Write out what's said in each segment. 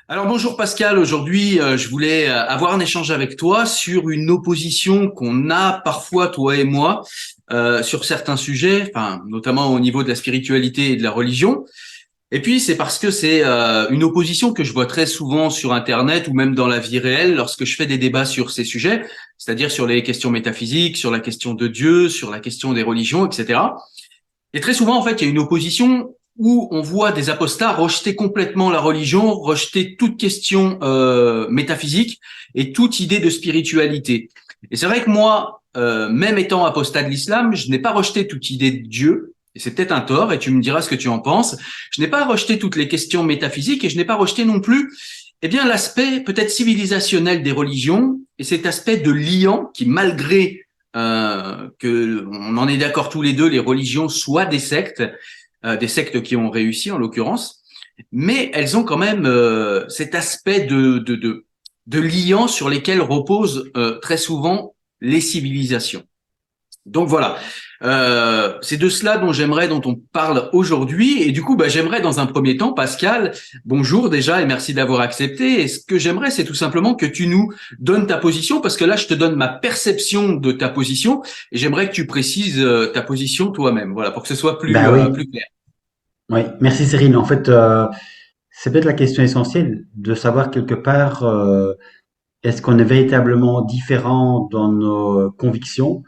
Alors bonjour Pascal, aujourd'hui je voulais avoir un échange avec toi sur une opposition qu'on a parfois toi et moi sur certains sujets, enfin notamment au niveau de la spiritualité et de la religion. Et puis c'est parce que c'est une opposition que je vois très souvent sur Internet ou même dans la vie réelle lorsque je fais des débats sur ces sujets, c'est-à-dire sur les questions métaphysiques, sur la question de Dieu, sur la question des religions, etc. Et très souvent, en fait, il y a une opposition où on voit des apostats rejeter complètement la religion, rejeter toute question métaphysique et toute idée de spiritualité. Et c'est vrai que moi, même étant apostat de l'islam, je n'ai pas rejeté toute idée de Dieu. Et c'est peut-être un tort, et tu me diras ce que tu en penses. Je n'ai pas rejeté toutes les questions métaphysiques et je n'ai pas rejeté non plus, eh bien, l'aspect peut-être civilisationnel des religions et cet aspect de liant qui, malgré que on en est d'accord tous les deux, les religions soient des sectes qui ont réussi en l'occurrence, mais elles ont quand même cet aspect de liant sur lesquels reposent très souvent les civilisations. Donc voilà, c'est de cela dont on parle aujourd'hui. Et du coup, j'aimerais dans un premier temps, Pascal, bonjour déjà et merci d'avoir accepté. Et ce que j'aimerais, c'est tout simplement que tu nous donnes ta position, parce que là, je te donne ma perception de ta position, et j'aimerais que tu précises ta position toi-même, voilà, pour que ce soit Ben oui, plus clair. oui. Merci Cyril. En fait, c'est peut-être la question essentielle de savoir quelque part, est-ce qu'on est véritablement différent dans nos convictions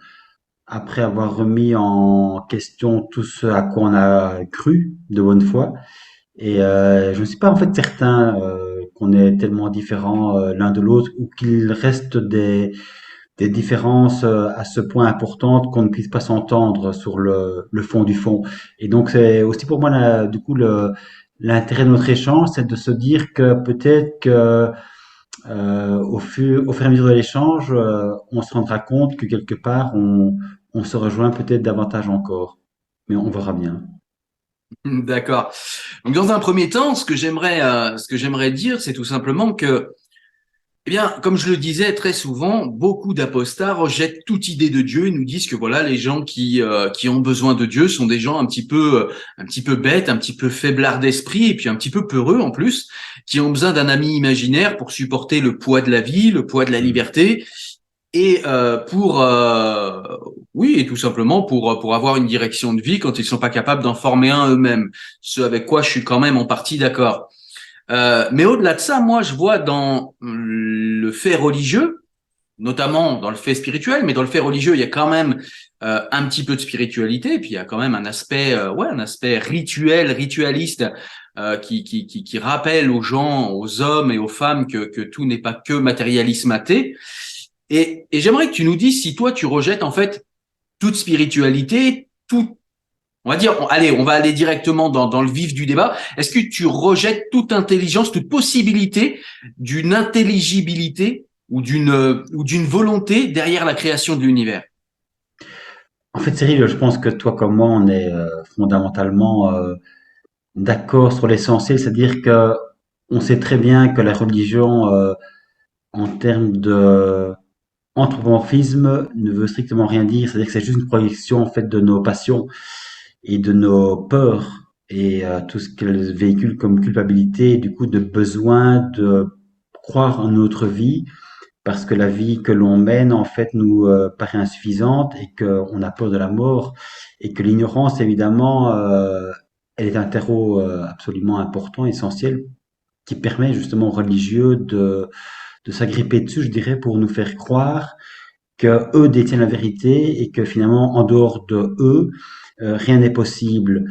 après avoir remis en question tout ce à quoi on a cru de bonne foi. Et je ne suis pas en fait certain qu'on est tellement différents l'un de l'autre ou qu'il reste des différences à ce point importantes qu'on ne puisse pas s'entendre sur le fond du fond. Et donc c'est aussi pour moi du coup l'intérêt de notre échange, c'est de se dire que peut-être que au fur et à mesure de l'échange, on se rendra compte que quelque part on se rejoint peut-être davantage encore. Mais on verra bien. D'accord. Donc dans un premier temps, ce que j'aimerais dire, c'est tout simplement que eh bien, comme je le disais très souvent, beaucoup d'apostats rejettent toute idée de Dieu et nous disent que voilà, les gens qui ont besoin de Dieu sont des gens un petit peu bêtes, un petit peu faiblards d'esprit et puis un petit peu peureux en plus, qui ont besoin d'un ami imaginaire pour supporter le poids de la vie, le poids de la Mm. liberté et oui, et tout simplement pour avoir une direction de vie quand ils sont pas capables d'en former un eux-mêmes. Ce avec quoi je suis quand même en partie d'accord. Mais au-delà de ça, moi, je vois dans le fait religieux, notamment dans le fait spirituel, mais dans le fait religieux, il y a quand même un petit peu de spiritualité, et puis il y a quand même un aspect, un aspect rituel, ritualiste, qui rappelle aux gens, aux hommes et aux femmes que tout n'est pas que matérialisme athée. Et j'aimerais que tu nous dises si toi, tu rejettes en fait toute spiritualité, tout on va dire, allez, on va aller directement dans le vif du débat. Est-ce que tu rejettes toute intelligence, toute possibilité d'une intelligibilité ou d'une volonté derrière la création de l'univers? En fait, Cyril, je pense que toi comme moi, on est fondamentalement d'accord sur l'essentiel, c'est-à-dire que on sait très bien que la religion, en termes de anthropomorphisme, ne veut strictement rien dire, c'est-à-dire que c'est juste une projection en fait de nos passions et de nos peurs et tout ce qu'elles véhiculent comme culpabilité, et du coup de besoin de croire en notre vie parce que la vie que l'on mène en fait nous paraît insuffisante et qu'on a peur de la mort et que l'ignorance évidemment elle est un terreau absolument important, essentiel, qui permet justement aux religieux de s'agripper dessus, je dirais, pour nous faire croire que eux détiennent la vérité et que finalement en dehors de eux rien n'est possible.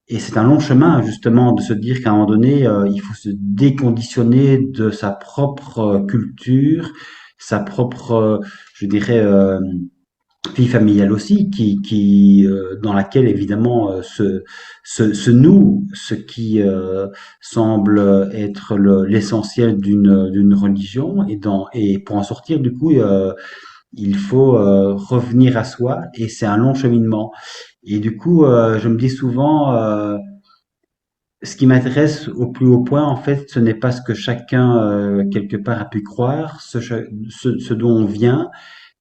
Et c'est un long chemin, justement, de se dire qu'à un moment donné, il faut se déconditionner de sa propre culture, sa propre, je dirais, vie familiale aussi, dans laquelle évidemment se noue ce qui semble être l'essentiel d'une religion, et pour en sortir, du coup, il faut revenir à soi, et c'est un long cheminement. Et du coup, je me dis souvent, ce qui m'intéresse au plus haut point, en fait, ce n'est pas ce que chacun, quelque part, a pu croire, ce dont on vient,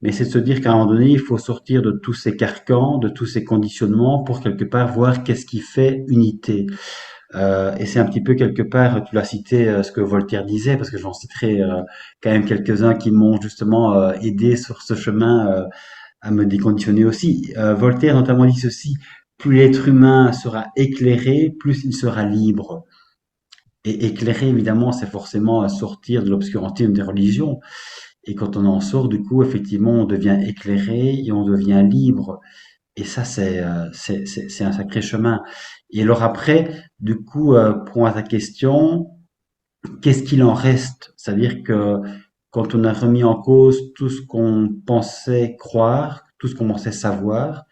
mais c'est de se dire qu'à un moment donné, il faut sortir de tous ces carcans, de tous ces conditionnements pour quelque part voir qu'est-ce qui fait unité. Et c'est un petit peu quelque part, tu l'as cité, ce que Voltaire disait, parce que j'en citerai quand même quelques-uns qui m'ont justement aidé sur ce chemin à me déconditionner aussi. Voltaire notamment dit ceci: plus l'être humain sera éclairé, plus il sera libre. Et éclairé, évidemment, c'est forcément sortir de l'obscurantisme des religions. Et quand on en sort, du coup, effectivement, on devient éclairé et on devient libre. Et ça, c'est un sacré chemin. Et alors après, du coup, pour à ta question, qu'est-ce qu'il en reste? C'est-à-dire que quand on a remis en cause tout ce qu'on pensait croire, tout ce qu'on pensait savoir,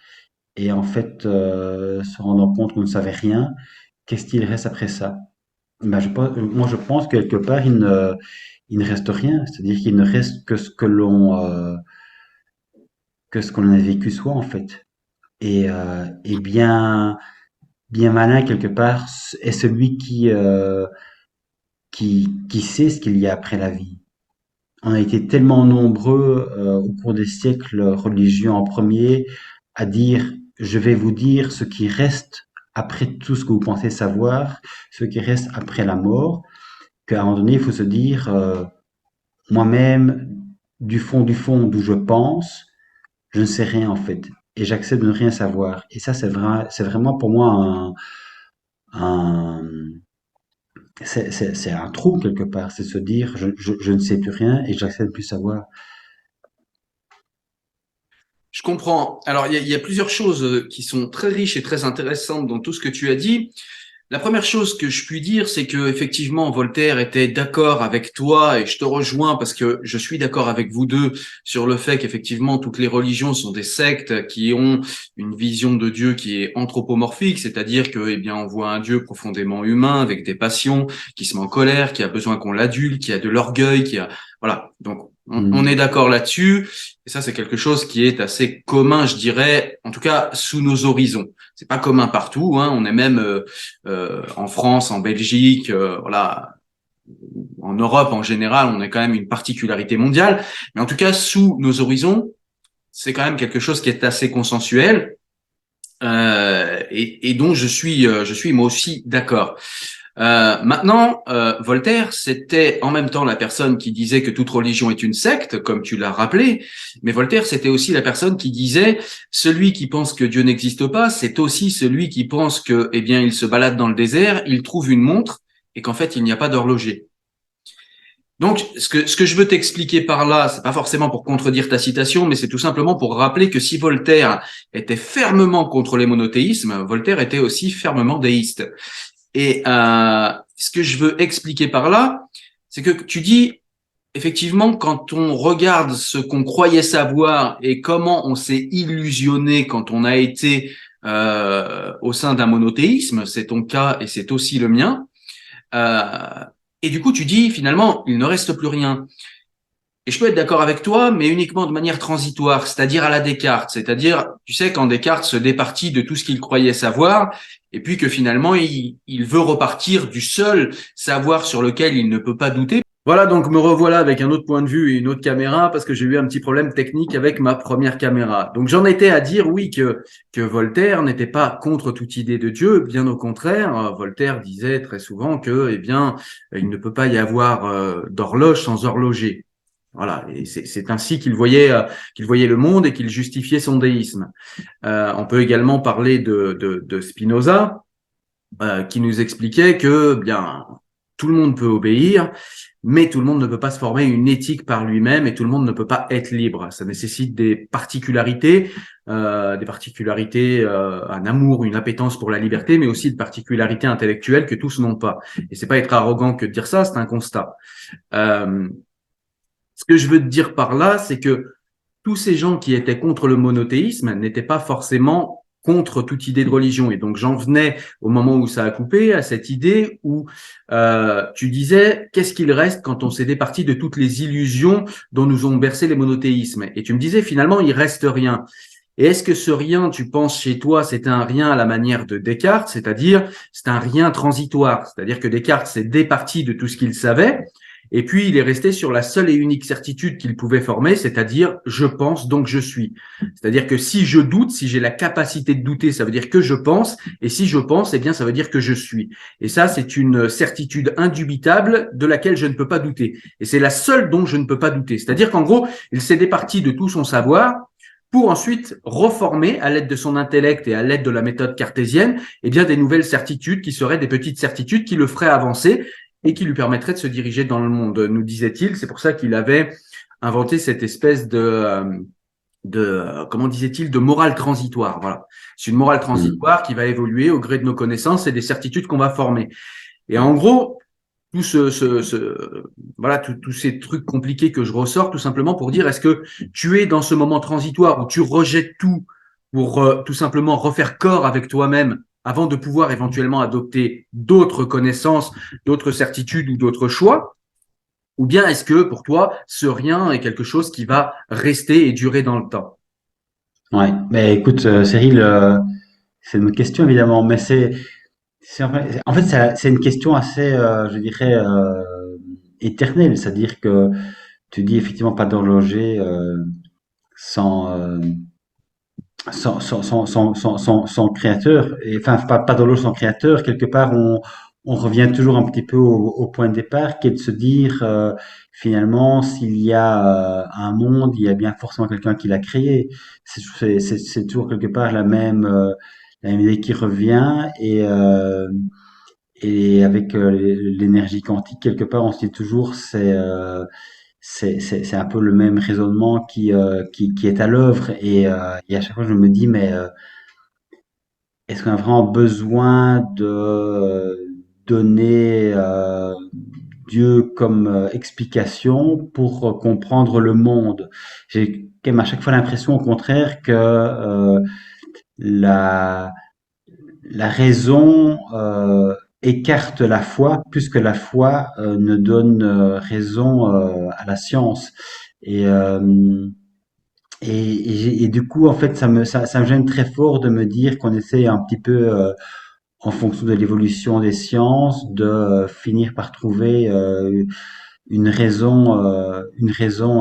et en fait, se rendant compte qu'on ne savait rien, qu'est-ce qu'il reste après ça? Ben, moi, je pense que quelque part, il ne reste rien. C'est-à-dire qu'il ne reste que ce que ce qu'on a vécu soi, en fait. Et bien malin quelque part est celui qui sait ce qu'il y a après la vie. On a été tellement nombreux au cours des siècles, religieux en premier, à dire je vais vous dire ce qui reste après tout ce que vous pensez savoir, ce qui reste après la mort, qu'à un moment donné, il faut se dire moi-même, du fond d'où je pense, je ne sais rien en fait. Et j'accepte de ne rien savoir. Et ça, c'est vraiment pour moi un, c'est un trou quelque part. C'est se dire, je ne sais plus rien et j'accepte de plus savoir. Je comprends. Alors, il y a plusieurs choses qui sont très riches et très intéressantes dans tout ce que tu as dit. La première chose que je puis dire, c'est que effectivement Voltaire était d'accord avec toi et je te rejoins parce que je suis d'accord avec vous deux sur le fait qu'effectivement toutes les religions sont des sectes qui ont une vision de Dieu qui est anthropomorphique, c'est-à-dire que eh bien on voit un Dieu profondément humain avec des passions, qui se met en colère, qui a besoin qu'on l'adulte, qui a de l'orgueil, qui a voilà. Donc on est Hmm. d'accord là-dessus et ça c'est quelque chose qui est assez commun, je dirais, en tout cas sous nos horizons. C'est pas commun partout, hein. On est même en France, en Belgique, voilà, en Europe en général, on a quand même une particularité mondiale. Mais en tout cas, sous nos horizons, c'est quand même quelque chose qui est assez consensuel et dont je suis moi aussi d'accord. Maintenant, Voltaire, c'était en même temps la personne qui disait que toute religion est une secte, comme tu l'as rappelé, mais Voltaire, c'était aussi la personne qui disait celui qui pense que Dieu n'existe pas, c'est aussi celui qui pense que, eh bien, il se balade dans le désert, il trouve une montre et qu'en fait, il n'y a pas d'horloger. Donc, ce que je veux t'expliquer par là, c'est pas forcément pour contredire ta citation, mais c'est tout simplement pour rappeler que si Voltaire était fermement contre les monothéismes, Voltaire était aussi fermement déiste. Et ce que je veux expliquer par là, c'est que tu dis, effectivement, quand on regarde ce qu'on croyait savoir et comment on s'est illusionné quand on a été au sein d'un monothéisme, c'est ton cas et c'est aussi le mien, euh, et du coup tu dis, finalement, il ne reste plus rien. Et je peux être d'accord avec toi, mais uniquement de manière transitoire, c'est-à-dire à la Descartes. C'est-à-dire, tu sais, quand Descartes se départit de tout ce qu'il croyait savoir, et puis que finalement, il veut repartir du seul savoir sur lequel il ne peut pas douter. Voilà, donc me revoilà avec un autre point de vue et une autre caméra parce que j'ai eu un petit problème technique avec ma première caméra. Donc j'en étais à dire, oui, que Voltaire n'était pas contre toute idée de Dieu, bien au contraire. Voltaire disait très souvent que, eh bien, il ne peut pas y avoir d'horloge sans horloger. Voilà, et c'est ainsi qu'il voyait le monde et qu'il justifiait son déisme. On peut également parler de Spinoza, qui nous expliquait que bien tout le monde peut obéir, mais tout le monde ne peut pas se former une éthique par lui-même et tout le monde ne peut pas être libre. Ça nécessite des particularités, un amour, une appétence pour la liberté, mais aussi des particularités intellectuelles que tous n'ont pas. Et c'est pas être arrogant que de dire ça, c'est un constat. Euh, Ce que je veux te dire par là, c'est que tous ces gens qui étaient contre le monothéisme n'étaient pas forcément contre toute idée de religion. Et donc j'en venais au moment où ça a coupé à cette idée où tu disais qu'est-ce qu'il reste quand on s'est départi de toutes les illusions dont nous ont bercé les monothéismes. Et tu me disais finalement il reste rien. Et est-ce que ce rien, tu penses chez toi, c'est un rien à la manière de Descartes, c'est-à-dire c'est un rien transitoire, c'est-à-dire que Descartes s'est départi de tout ce qu'il savait Et puis, il est resté sur la seule et unique certitude qu'il pouvait former, c'est-à-dire je pense, donc je suis. C'est-à-dire que si je doute, si j'ai la capacité de douter, ça veut dire que je pense, et si je pense, eh bien, ça veut dire que je suis. Et ça, c'est une certitude indubitable de laquelle je ne peux pas douter. Et c'est la seule dont je ne peux pas douter. C'est-à-dire qu'en gros, il s'est départi de tout son savoir pour ensuite reformer à l'aide de son intellect et à l'aide de la méthode cartésienne, eh bien, des nouvelles certitudes qui seraient des petites certitudes qui le feraient avancer et qui lui permettraient de se diriger dans le monde, nous disait-il. C'est pour ça qu'il avait inventé cette espèce de comment disait-il, de morale transitoire. Voilà. C'est une morale Mm. transitoire qui va évoluer au gré de nos connaissances et des certitudes qu'on va former. Et en gros, tout voilà, tous ces trucs compliqués que je ressors, tout simplement pour dire, est-ce que tu es dans ce moment transitoire où tu rejettes tout pour tout simplement refaire corps avec toi-même avant de pouvoir éventuellement adopter d'autres connaissances, d'autres certitudes ou d'autres choix? Ou bien est-ce que pour toi, ce rien est quelque chose qui va rester et durer dans le temps? Ouais, mais écoute, Cyril, c'est une question évidemment, mais en fait, c'est une question assez, je dirais, éternelle. C'est-à-dire que tu dis effectivement pas d'horloger sans, sans créateur. Et, enfin, pas d'horloge sans créateur. Quelque part, on revient toujours un petit peu au point de départ, qui est de se dire, finalement, s'il y a un monde, il y a bien forcément quelqu'un qui l'a créé. C'est toujours quelque part la même idée qui revient. Et avec l'énergie quantique, quelque part, on se dit toujours, c'est un peu le même raisonnement qui est à l'œuvre. Et à chaque fois, je me dis, mais est-ce qu'on a vraiment besoin de donner Dieu comme explication pour comprendre le monde? J'ai quand même à chaque fois l'impression, au contraire, que la, la raison écarte la foi plus que la foi ne donne raison à la science. Et, euh, et du coup, en fait, ça me gêne très fort de me dire qu'on essaie un petit peu, en fonction de l'évolution des sciences, de finir par trouver une raison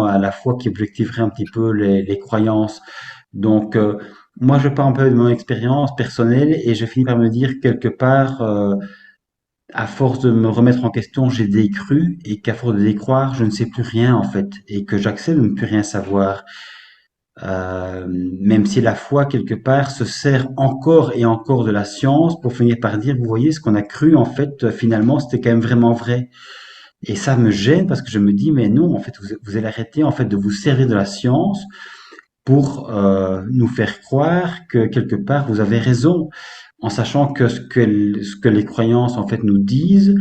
à la fois qui objectiverait un petit peu les croyances. Donc, moi, je pars un peu de mon expérience personnelle et je finis par me dire quelque part, à force de me remettre en question, j'ai décru et qu'à force de décroire, je ne sais plus rien en fait et que j'accepte de ne plus rien savoir. Même si la foi, quelque part, se sert encore et encore de la science pour finir par dire, vous voyez, ce qu'on a cru, en fait, finalement, c'était quand même vraiment vrai. Et ça me gêne parce que je me dis, mais non, en fait, vous allez arrêter, en fait, de vous servir de la science pour nous faire croire que, quelque part, vous avez raison, en sachant que ce que les croyances, en fait, nous disent,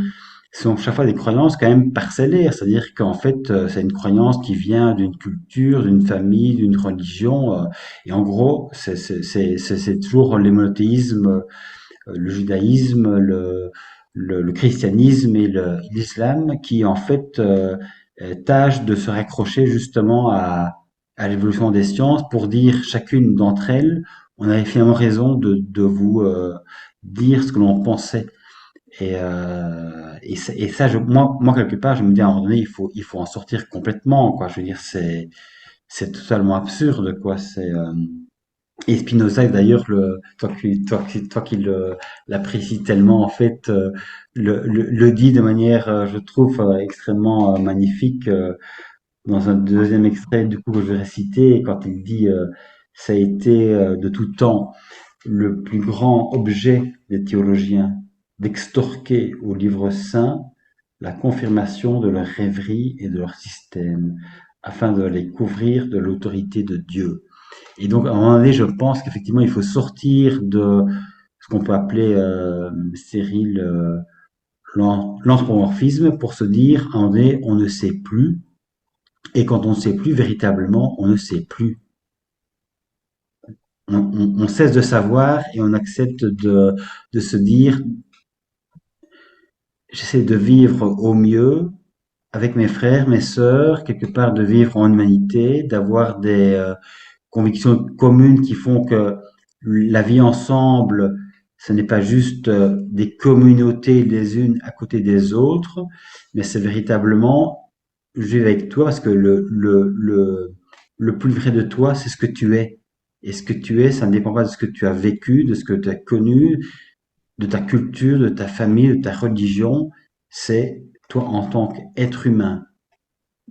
sont chaque fois des croyances quand même parcellaires, c'est-à-dire qu'en fait, c'est une croyance qui vient d'une culture, d'une famille, d'une religion, et en gros, c'est toujours les monothéismes, le judaïsme, le christianisme et l'islam qui, en fait, tâchent de se raccrocher justement à l'évolution des sciences pour dire chacune d'entre elles, on avait finalement raison de vous dire ce que l'on pensait. Et ça moi, quelque part, je me dis à un moment donné, il faut en sortir complètement, quoi. Je veux dire, c'est totalement absurde, quoi. Et Spinoza, d'ailleurs, toi qui l'apprécies tellement, en fait, le dit de manière, je trouve, extrêmement magnifique, dans un deuxième extrait, du coup, que je vais réciter, quand il dit, ça a été, de tout temps, le plus grand objet des théologiens d'extorquer au livre saint la confirmation de leurs rêveries et de leur système, afin de les couvrir de l'autorité de Dieu. Et donc, à un moment donné, je pense qu'effectivement, il faut sortir de ce qu'on peut appeler, Cyril, l'anthropomorphisme pour se dire, à un moment donné, on ne sait plus. Et quand on ne sait plus, véritablement, on ne sait plus. On cesse de savoir et on accepte de se dire, j'essaie de vivre au mieux avec mes frères, mes sœurs, quelque part de vivre en humanité, d'avoir des convictions communes qui font que la vie ensemble, ce n'est pas juste des communautés les unes à côté des autres, mais c'est véritablement, je vis avec toi parce que le plus vrai de toi, c'est ce que tu es. Et ce que tu es, ça ne dépend pas de ce que tu as vécu, de ce que tu as connu, de ta culture, de ta famille, de ta religion. C'est toi en tant qu'être humain,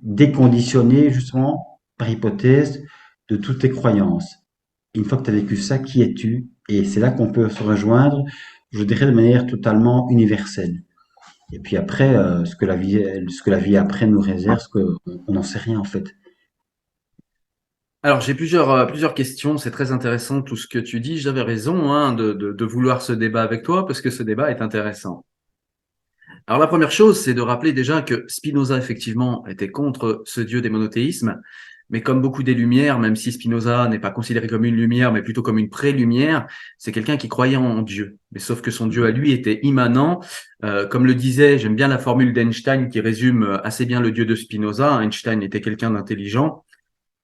déconditionné justement, par hypothèse, de toutes tes croyances. Une fois que tu as vécu ça, qui es-tu? Et c'est là qu'on peut se rejoindre, je dirais de manière totalement universelle. Et puis après, ce que la vie après nous réserve, on n'en sait rien en fait. Alors, j'ai plusieurs questions. C'est très intéressant tout ce que tu dis. J'avais raison hein, de vouloir ce débat avec toi parce que ce débat est intéressant. Alors, la première chose, c'est de rappeler déjà que Spinoza, effectivement, était contre ce dieu des monothéismes. Mais comme beaucoup des Lumières, même si Spinoza n'est pas considéré comme une lumière, mais plutôt comme une pré-lumière, c'est quelqu'un qui croyait en Dieu. Mais sauf que son Dieu à lui était immanent. Comme le disait, j'aime bien la formule d'Einstein qui résume assez bien le Dieu de Spinoza. Einstein était quelqu'un d'intelligent.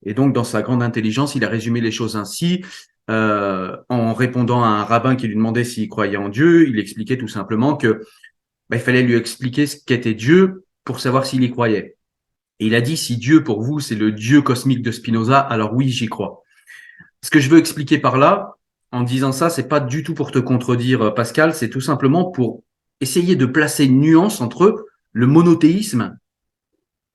Et donc, dans sa grande intelligence, il a résumé les choses ainsi. En répondant à un rabbin qui lui demandait s'il croyait en Dieu, il expliquait tout simplement que il fallait lui expliquer ce qu'était Dieu pour savoir s'il y croyait. Et il a dit, si Dieu pour vous, c'est le Dieu cosmique de Spinoza, alors oui, j'y crois. Ce que je veux expliquer par là, en disant ça, c'est pas du tout pour te contredire, Pascal, c'est tout simplement pour essayer de placer une nuance entre le monothéisme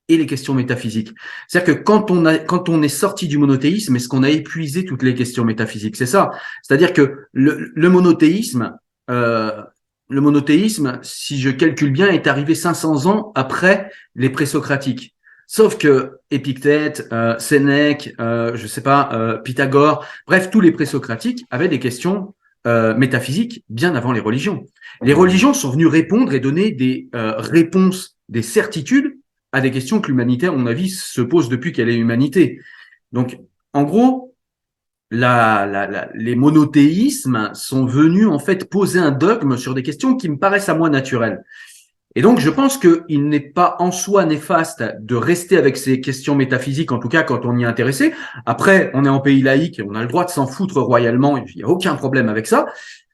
et les questions métaphysiques. C'est-à-dire que quand on est sorti du monothéisme, est-ce qu'on a épuisé toutes les questions métaphysiques? C'est ça. C'est-à-dire que euh, le monothéisme, si je calcule bien, est arrivé 500 ans après les présocratiques. Sauf que Épictète, Sénèque, je sais pas, Pythagore, bref, tous les présocratiques avaient des questions métaphysiques bien avant les religions. Les religions sont venues répondre et donner des réponses, des certitudes à des questions que l'humanité, à mon avis, se pose depuis qu'elle est humanité. Donc, en gros, les monothéismes sont venus en fait poser un dogme sur des questions qui me paraissent à moi naturelles. Et donc, je pense qu'il n'est pas en soi néfaste de rester avec ces questions métaphysiques, en tout cas quand on y est intéressé. Après, on est en pays laïque et on a le droit de s'en foutre royalement, il n'y a aucun problème avec ça.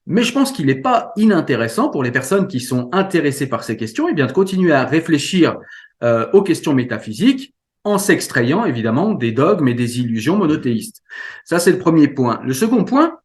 Mais je pense qu'il n'est pas inintéressant pour les personnes qui sont intéressées par ces questions, et bien de continuer à réfléchir aux questions métaphysiques en s'extrayant évidemment des dogmes et des illusions monothéistes. Ça, c'est le premier point. Le second point,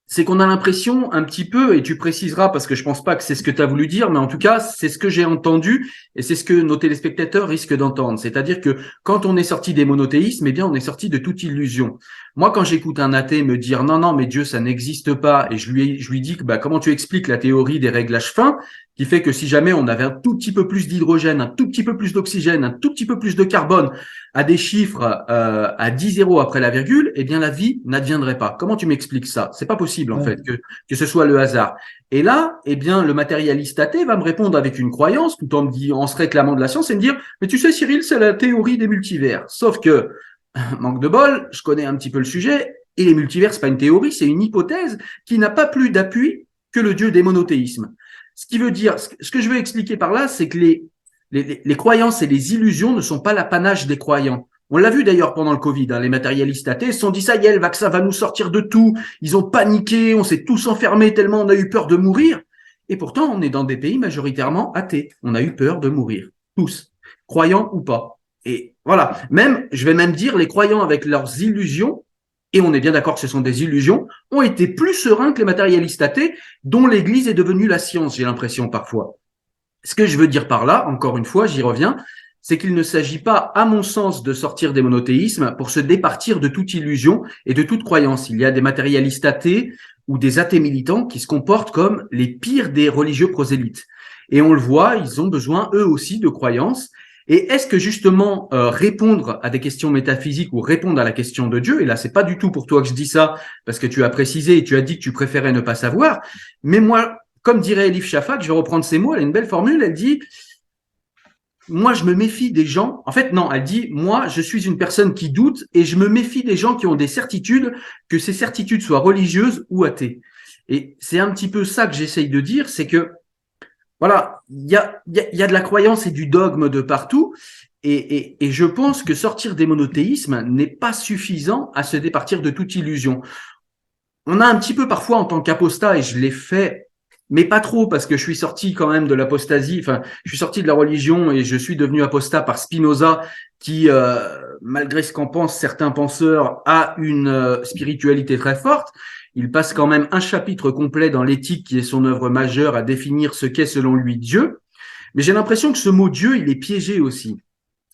c'est qu'on a l'impression un petit peu, et tu préciseras parce que je pense pas que c'est ce que tu as voulu dire, mais en tout cas, c'est ce que j'ai entendu et c'est ce que nos téléspectateurs risquent d'entendre. C'est-à-dire que quand on est sorti des monothéismes, eh bien, on est sorti de toute illusion. Moi, quand j'écoute un athée me dire non, non, mais Dieu, ça n'existe pas, et je lui dis que comment tu expliques la théorie des réglages fins, qui fait que si jamais on avait un tout petit peu plus d'hydrogène, un tout petit peu plus d'oxygène, un tout petit peu plus de carbone, à des chiffres à 10 zéros après la virgule, eh bien la vie n'adviendrait pas. Comment tu m'expliques ça? C'est pas possible en fait que ce soit le hasard. Et là, eh bien le matérialiste athée va me répondre avec une croyance, tout en se réclamant de la science et me dire mais tu sais Cyril, c'est la théorie des multivers. Sauf que manque de bol, je connais un petit peu le sujet et les multivers c'est pas une théorie, c'est une hypothèse qui n'a pas plus d'appui que le dieu des monothéismes. Ce qui veut dire, ce que je veux expliquer par là, c'est que les croyances et les illusions ne sont pas l'apanage des croyants. On l'a vu d'ailleurs pendant le Covid, hein, les matérialistes athées se sont dit ça y est, le vaccin va nous sortir de tout. Ils ont paniqué, on s'est tous enfermés tellement on a eu peur de mourir. Et pourtant, on est dans des pays majoritairement athées. On a eu peur de mourir, tous, croyants ou pas. Et voilà, même, je vais même dire, les croyants avec leurs illusions, et on est bien d'accord que ce sont des illusions, ont été plus sereins que les matérialistes athées, dont l'Église est devenue la science, j'ai l'impression parfois. Ce que je veux dire par là, encore une fois, j'y reviens, c'est qu'il ne s'agit pas, à mon sens, de sortir des monothéismes pour se départir de toute illusion et de toute croyance. Il y a des matérialistes athées ou des athées militants qui se comportent comme les pires des religieux prosélytes. Et on le voit, ils ont besoin, eux aussi, de croyances. Et est-ce que justement répondre à des questions métaphysiques ou répondre à la question de Dieu, et là c'est pas du tout pour toi que je dis ça, parce que tu as précisé et tu as dit que tu préférais ne pas savoir, mais moi, comme dirait Elif Shafak, je vais reprendre ses mots, elle a une belle formule, elle dit moi, je me méfie des gens. En fait, non, elle dit, moi, je suis une personne qui doute et je me méfie des gens qui ont des certitudes, que ces certitudes soient religieuses ou athées. Et c'est un petit peu ça que j'essaye de dire, c'est que, voilà, il y a de la croyance et du dogme de partout. Et je pense que sortir des monothéismes n'est pas suffisant à se départir de toute illusion. on a un petit peu parfois en tant qu'apostat, et je l'ai fait, mais pas trop, parce que je suis sorti quand même de l'apostasie, enfin, je suis sorti de la religion et je suis devenu apostat par Spinoza, qui, malgré ce qu'en pensent certains penseurs, a une spiritualité très forte. Il passe quand même un chapitre complet dans l'éthique, qui est son œuvre majeure, à définir ce qu'est selon lui Dieu. Mais j'ai l'impression que ce mot Dieu, il est piégé aussi.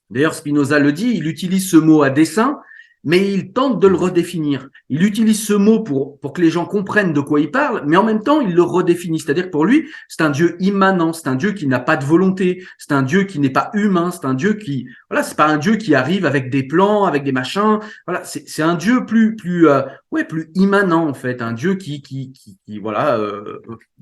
D'ailleurs, Spinoza le dit, il utilise ce mot à dessein, mais il tente de le redéfinir. Il utilise ce mot pour que les gens comprennent de quoi il parle, mais en même temps, il le redéfinit. C'est-à-dire que pour lui, c'est un Dieu immanent, c'est un Dieu qui n'a pas de volonté, c'est un Dieu qui n'est pas humain, c'est un Dieu qui, voilà, c'est pas un Dieu qui arrive avec des plans, avec des machins. Voilà, c'est un Dieu plus immanent en fait, un Dieu qui voilà,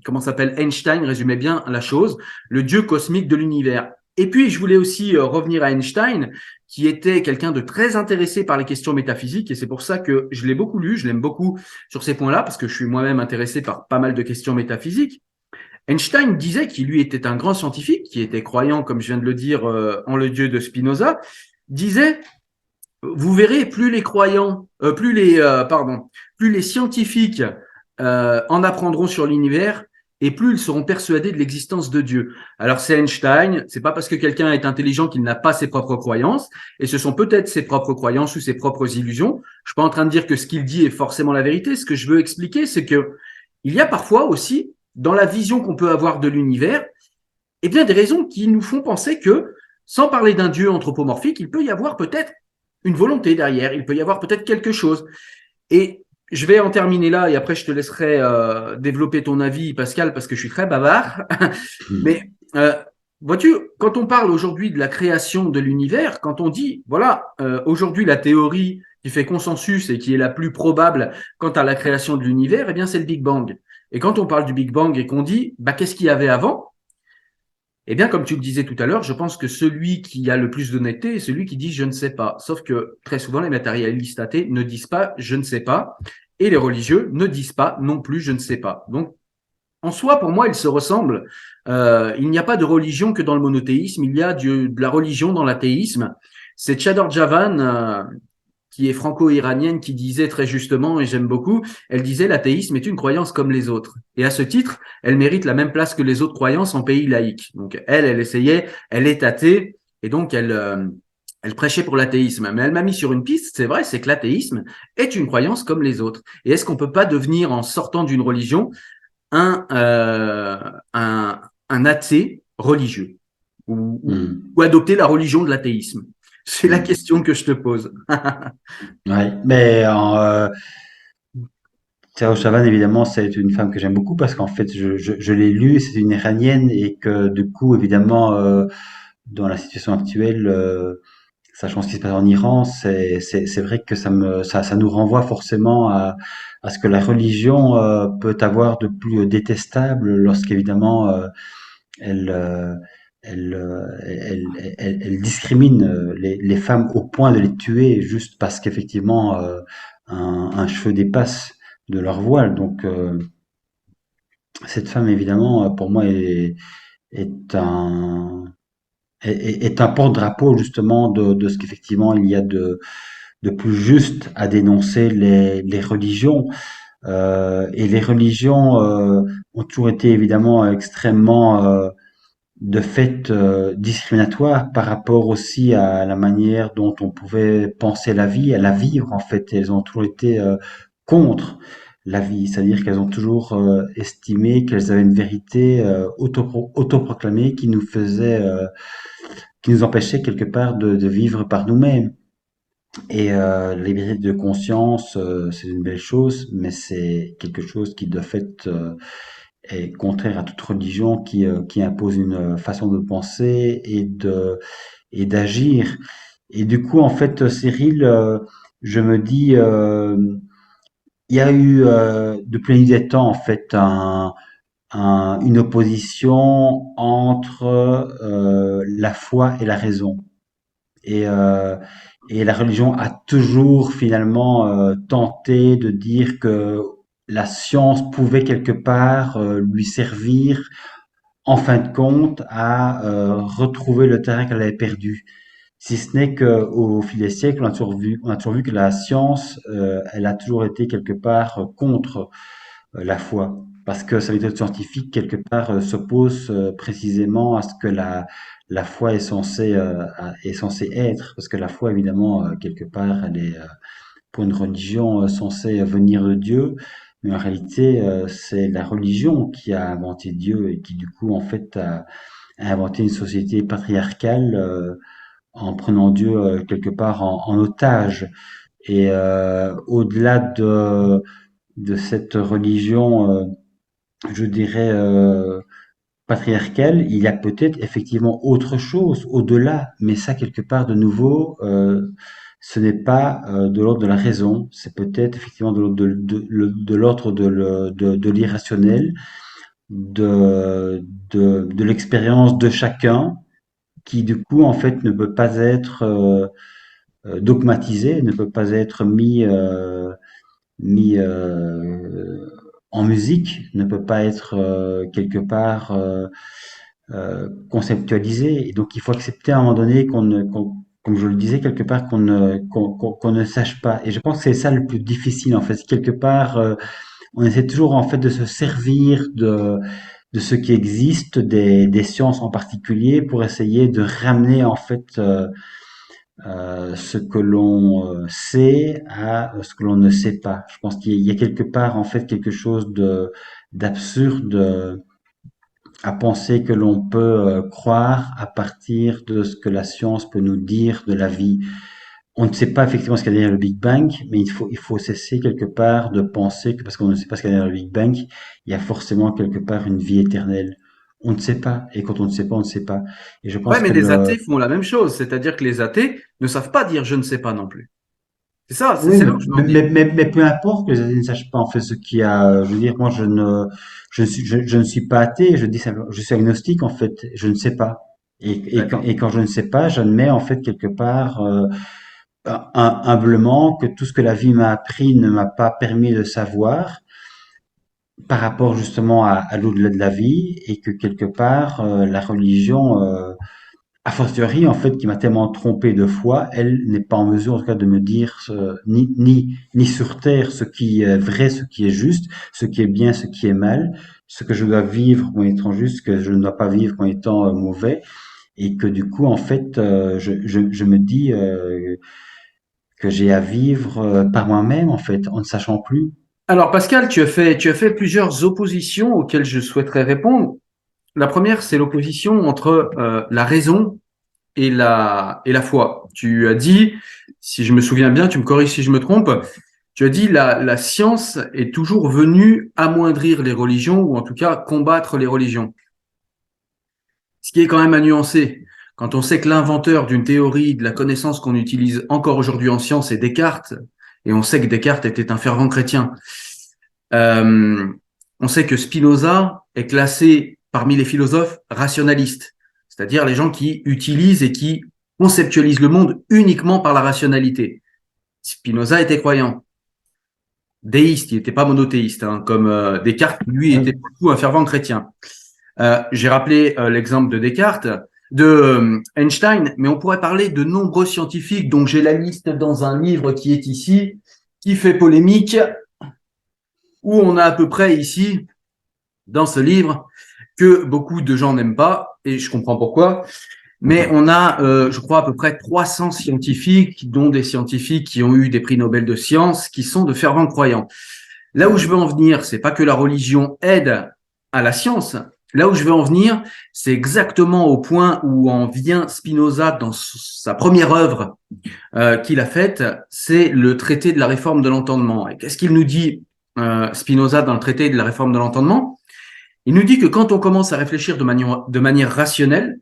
comment s'appelle Einstein résumait bien la chose, le Dieu cosmique de l'univers. Et puis, je voulais aussi revenir à Einstein, qui était quelqu'un de très intéressé par les questions métaphysiques, et c'est pour ça que je l'ai beaucoup lu, je l'aime beaucoup sur ces points-là, parce que je suis moi-même intéressé par pas mal de questions métaphysiques. Einstein disait qu'il lui était un grand scientifique, qui était croyant, comme je viens de le dire, en le Dieu de Spinoza, disait, vous verrez, plus les croyants, plus les scientifiques en apprendront sur l'univers, et plus ils seront persuadés de l'existence de Dieu. Alors c'est Einstein, c'est pas parce que quelqu'un est intelligent qu'il n'a pas ses propres croyances, et ce sont peut-être ses propres croyances ou ses propres illusions. Je suis pas en train de dire que ce qu'il dit est forcément la vérité. Ce que je veux expliquer, c'est que il y a parfois aussi, dans la vision qu'on peut avoir de l'univers, eh bien des raisons qui nous font penser que, sans parler d'un Dieu anthropomorphique, il peut y avoir peut-être une volonté derrière, il peut y avoir peut-être quelque chose. Et je vais en terminer là, et après je te laisserai développer ton avis, Pascal, parce que je suis très bavard. Mais vois-tu, quand on parle aujourd'hui de la création de l'univers, quand on dit, voilà, aujourd'hui la théorie qui fait consensus et qui est la plus probable quant à la création de l'univers, eh bien c'est le Big Bang. Et quand on parle du Big Bang et qu'on dit, bah, qu'est-ce qu'il y avait avant? Eh bien, comme tu le disais tout à l'heure, je pense que celui qui a le plus d'honnêteté est celui qui dit je ne sais pas. Sauf que très souvent, les matérialistes athées ne disent pas je ne sais pas, et les religieux ne disent pas non plus je ne sais pas. Donc, en soi, pour moi, ils se ressemblent. Il n'y a pas de religion que dans le monothéisme, il y a de la religion dans l'athéisme. C'est Chador Javan, qui est franco-iranienne, qui disait très justement, et j'aime beaucoup, elle disait l'athéisme est une croyance comme les autres. Et à ce titre, elle mérite la même place que les autres croyances en pays laïque. Donc elle essayait, elle est athée, et donc elle prêchait pour l'athéisme. Mais elle m'a mis sur une piste, c'est vrai, c'est que l'athéisme est une croyance comme les autres. Et est-ce qu'on peut pas devenir, en sortant d'une religion, un, euh, un, un athée religieux Hmm. ou adopter la religion de l'athéisme? C'est la Hmm. question que je te pose. Ouais, mais Sarah Chavan, évidemment, c'est une femme que j'aime beaucoup parce qu'en fait, je l'ai lue, c'est une Iranienne et que du coup, évidemment, dans la situation actuelle, sachant ce qui se passe en Iran, c'est vrai que ça nous renvoie forcément à ce que la religion peut avoir de plus détestable lorsqu'évidemment elle, euh, elle discrimine les femmes au point de les tuer juste parce qu'effectivement un cheveu dépasse de leur voile. Donc cette femme, évidemment, pour moi, est un est un porte-drapeau justement de ce qu'effectivement il y a de plus juste à dénoncer les religions. Et les religions ont toujours été évidemment extrêmement de fait discriminatoires par rapport aussi à la manière dont on pouvait penser la vie, à la vivre en fait. Elles ont toujours été contre la vie, c'est-à-dire qu'elles ont toujours estimé qu'elles avaient une vérité autoproclamée qui nous faisait, qui nous empêchait quelque part de vivre par nous-mêmes. Et la liberté de conscience, c'est une belle chose, mais c'est quelque chose qui de fait est contraire à toute religion qui impose une façon de penser et d'agir. Et du coup, en fait, Cyril, je me dis, il y a eu depuis la nuit des temps, en fait, une opposition entre la foi et la raison. Et, euh, et la religion a toujours finalement tenté de dire que la science pouvait quelque part lui servir en fin de compte à retrouver le terrain qu'elle avait perdu. Si ce n'est qu'au fil des siècles, on a toujours vu que la science, elle a toujours été quelque part contre la foi. Parce que sa méthode scientifique, quelque part, s'oppose précisément à ce que la foi est censée être. Parce que la foi, évidemment, quelque part, elle est, pour une religion, censée venir de Dieu. Mais en réalité, c'est la religion qui a inventé Dieu et qui, du coup, en fait, a inventé une société patriarcale en prenant Dieu quelque part en otage. Et au-delà de cette religion, je dirais, patriarcale, il y a peut-être effectivement autre chose au-delà, mais ça, quelque part, de nouveau, ce n'est pas de l'ordre de la raison, c'est peut-être effectivement de l'ordre de l'irrationnel, de l'expérience de chacun, qui du coup, en fait, ne peut pas être dogmatisé, ne peut pas être mis en musique, ne peut pas être quelque part conceptualisé. Et donc il faut accepter à un moment donné comme je le disais quelque part, qu'on ne sache pas. Et je pense que c'est ça le plus difficile en fait. Quelque part, on essaie toujours en fait de se servir de ce qui existe, des sciences en particulier, pour essayer de ramener en fait ce que l'on sait à ce que l'on ne sait pas. Je pense qu'il y a quelque part en fait quelque chose de d'absurde à penser que l'on peut croire à partir de ce que la science peut nous dire de la vie. On ne sait pas effectivement ce qu'il y a derrière le Big Bang, mais il faut cesser quelque part de penser que parce qu'on ne sait pas ce qu'il y a derrière le Big Bang, il y a forcément quelque part une vie éternelle. On ne sait pas, et quand on ne sait pas, on ne sait pas. Et je Ouais, pense mais que les athées font la même chose, c'est-à-dire que les athées ne savent pas dire je ne sais pas non plus. C'est ça, oui, c'est là où je veux en venir. mais peu importe que les athées ne sachent pas en fait ce qu'il y a. Je veux dire, moi, je ne suis pas athée. Je dis simplement, je suis agnostique en fait. Je ne sais pas. D'accord. Et quand je ne sais pas, j'admets en fait quelque part humblement que tout ce que la vie m'a appris ne m'a pas permis de savoir par rapport justement à l'au-delà de la vie, et que quelque part la religion a fortiori, en fait, qui m'a tellement trompé de fois, elle n'est pas en mesure, en tout cas, de me dire ni sur terre ce qui est vrai, ce qui est juste, ce qui est bien, ce qui est mal, ce que je dois vivre en étant juste, ce que je ne dois pas vivre en étant mauvais, et que du coup, en fait, je me dis que j'ai à vivre par moi-même, en fait, en ne sachant plus. Alors, Pascal, tu as fait plusieurs oppositions auxquelles je souhaiterais répondre. La première, c'est l'opposition entre la raison et la foi. Tu as dit, si je me souviens bien, tu me corriges si je me trompe, tu as dit la science est toujours venue amoindrir les religions ou en tout cas combattre les religions. Ce qui est quand même à nuancer. Quand on sait que l'inventeur d'une théorie de la connaissance qu'on utilise encore aujourd'hui en science est Descartes, et on sait que Descartes était un fervent chrétien, euh, on sait que Spinoza est classé parmi les philosophes rationalistes, c'est-à-dire les gens qui utilisent et qui conceptualisent le monde uniquement par la rationalité. Spinoza était croyant, déiste, il n'était pas monothéiste, hein, comme Descartes, lui, était Oui, beaucoup un fervent chrétien. J'ai rappelé l'exemple de Descartes, de Einstein, mais on pourrait parler de nombreux scientifiques dont j'ai la liste dans un livre qui est ici, qui fait polémique, où on a à peu près ici, dans ce livre, que beaucoup de gens n'aiment pas, et je comprends pourquoi, mais on a, je crois, à peu près 300 scientifiques, dont des scientifiques qui ont eu des prix Nobel de sciences, qui sont de fervents croyants. Là où je veux en venir, c'est pas que la religion aide à la science. Là où je veux en venir, c'est exactement au point où en vient Spinoza dans sa première œuvre qu'il a faite, c'est le traité de la réforme de l'entendement. Et qu'est-ce qu'il nous dit, Spinoza, dans le traité de la réforme de l'entendement? Il nous dit que quand on commence à réfléchir de manière rationnelle,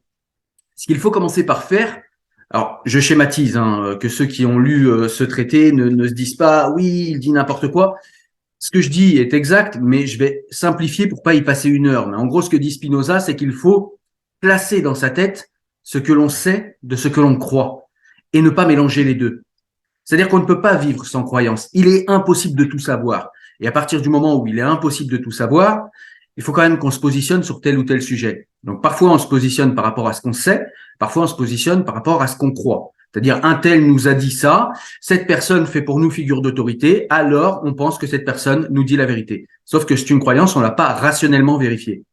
ce qu'il faut commencer par faire, alors je schématise, hein, que ceux qui ont lu ce traité ne se disent pas, oui, il dit n'importe quoi. Ce que je dis est exact, mais je vais simplifier pour pas y passer une heure. Mais en gros, ce que dit Spinoza, c'est qu'il faut placer dans sa tête ce que l'on sait de ce que l'on croit et ne pas mélanger les deux. C'est-à-dire qu'on ne peut pas vivre sans croyance. Il est impossible de tout savoir. Et à partir du moment où il est impossible de tout savoir, il faut quand même qu'on se positionne sur tel ou tel sujet. Donc parfois on se positionne par rapport à ce qu'on sait, parfois on se positionne par rapport à ce qu'on croit. C'est-à-dire un tel nous a dit ça, cette personne fait pour nous figure d'autorité, alors on pense que cette personne nous dit la vérité. Sauf que c'est une croyance, on l'a pas rationnellement vérifiée.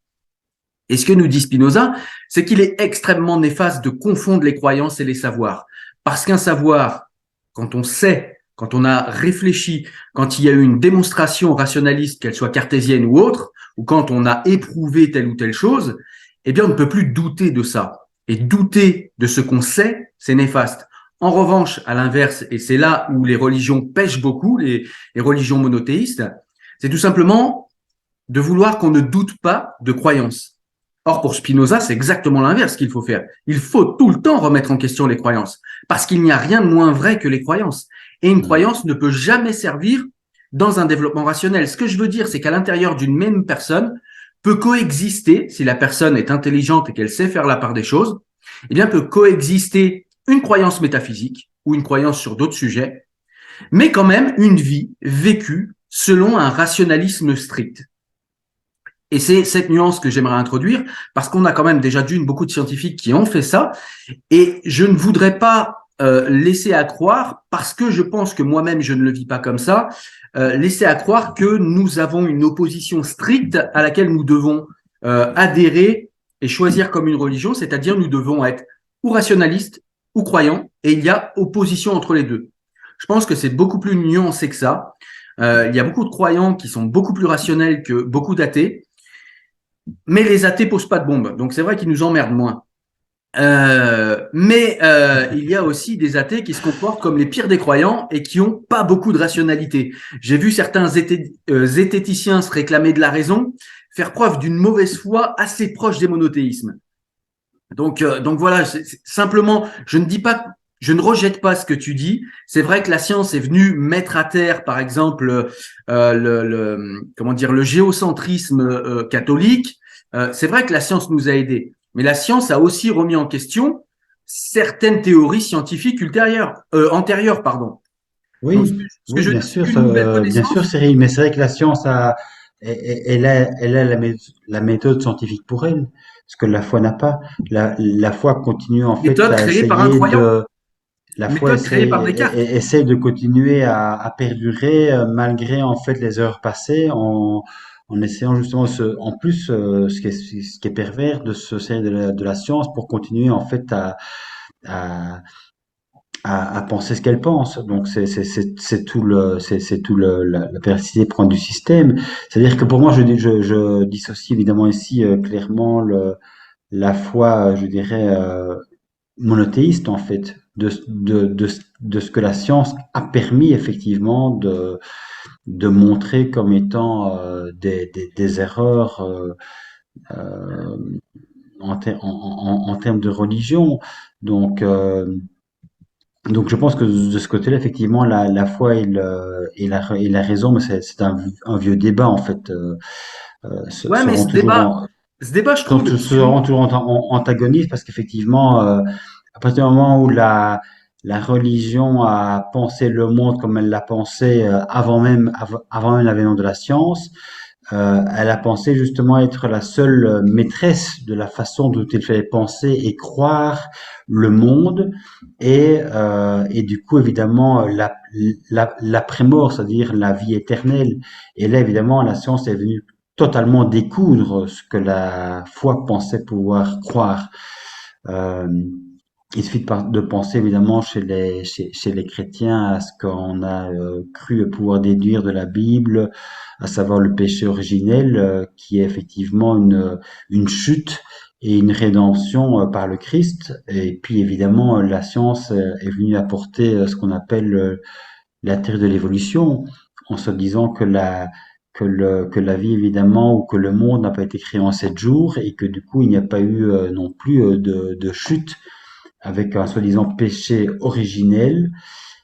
Et ce que nous dit Spinoza, c'est qu'il est extrêmement néfaste de confondre les croyances et les savoirs. Parce qu'un savoir, quand on sait, quand on a réfléchi, quand il y a eu une démonstration rationaliste, qu'elle soit cartésienne ou autre, ou quand on a éprouvé telle ou telle chose, eh bien, on ne peut plus douter de ça. Et douter de ce qu'on sait, c'est néfaste. En revanche, à l'inverse, et c'est là où les religions pêchent beaucoup, les religions monothéistes, c'est tout simplement de vouloir qu'on ne doute pas de croyances. Or, pour Spinoza, c'est exactement l'inverse qu'il faut faire. Il faut tout le temps remettre en question les croyances, parce qu'il n'y a rien de moins vrai que les croyances. Et une Mm. croyance ne peut jamais servir dans un développement rationnel. Ce que je veux dire, c'est qu'à l'intérieur d'une même personne peut coexister, si la personne est intelligente et qu'elle sait faire la part des choses, eh bien, peut coexister une croyance métaphysique ou une croyance sur d'autres sujets, mais quand même une vie vécue selon un rationalisme strict. Et c'est cette nuance que j'aimerais introduire, parce qu'on a quand même déjà d'une beaucoup de scientifiques qui ont fait ça, et je ne voudrais pas laisser à croire, parce que je pense que moi-même je ne le vis pas comme ça, laisser à croire que nous avons une opposition stricte à laquelle nous devons adhérer et choisir comme une religion, c'est-à-dire nous devons être ou rationalistes ou croyants, et il y a opposition entre les deux. Je pense que c'est beaucoup plus nuancé que ça. Il y a beaucoup de croyants qui sont beaucoup plus rationnels que beaucoup d'athées. Mais les athées posent pas de bombes, donc c'est vrai qu'ils nous emmerdent moins. Il y a aussi des athées qui se comportent comme les pires des croyants et qui ont pas beaucoup de rationalité. J'ai vu certains zététiciens se réclamer de la raison, faire preuve d'une mauvaise foi assez proche des monothéismes. Donc voilà, simplement, je ne dis pas, je ne rejette pas ce que tu dis. C'est vrai que la science est venue mettre à terre, par exemple, comment dire, le géocentrisme catholique. C'est vrai que la science nous a aidés, mais la science a aussi remis en question certaines théories scientifiques antérieures, pardon. Donc, Oui, ce que oui, je bien dis, c'est sûr, qu'une nouvelle bien sûr, connaissance. Cyril, mais c'est vrai que la science elle a la méthode scientifique pour elle, ce que la foi n'a pas. La foi continue en fait Méthode à créée par un essayer croyant, de, la foi méthode créée par Descartes. essaie de continuer à perdurer malgré en fait les heures passées en essayant justement en plus ce qui est pervers de se servir de la science pour continuer en fait à, à penser ce qu'elle pense. Donc c'est tout c'est tout la perversité prendre du système. C'est-à-dire que pour moi je dissocie évidemment ici clairement la foi, je dirais monothéiste en fait de ce que la science a permis effectivement de montrer comme étant des erreurs euh, en termes de religion. Donc, donc je pense que de ce côté-là, effectivement, la foi et la raison, mais c'est un vieux débat en fait, Ouais, mais seront toujours ce débat, je trouve, seront toujours antagonistes parce qu'effectivement, à partir du moment où la religion a pensé le monde comme elle l'a pensé avant même l'avènement de la science, elle a pensé justement être la seule maîtresse de la façon dont il fallait penser et croire le monde et du coup évidemment l'après-mort, c'est-à-dire la vie éternelle. Et là évidemment la science est venue totalement découdre ce que la foi pensait pouvoir croire. Euh, il suffit de penser évidemment chez les chrétiens à ce qu'on a cru pouvoir déduire de la Bible, à savoir le péché originel, qui est effectivement une chute et une rédemption par le Christ. Et puis évidemment, la science est venue apporter ce qu'on appelle la théorie de l'évolution, en se disant que la vie évidemment ou que le monde n'a pas été créé en 7 jours et que du coup il n'y a pas eu non plus de chute avec un soi-disant péché originel,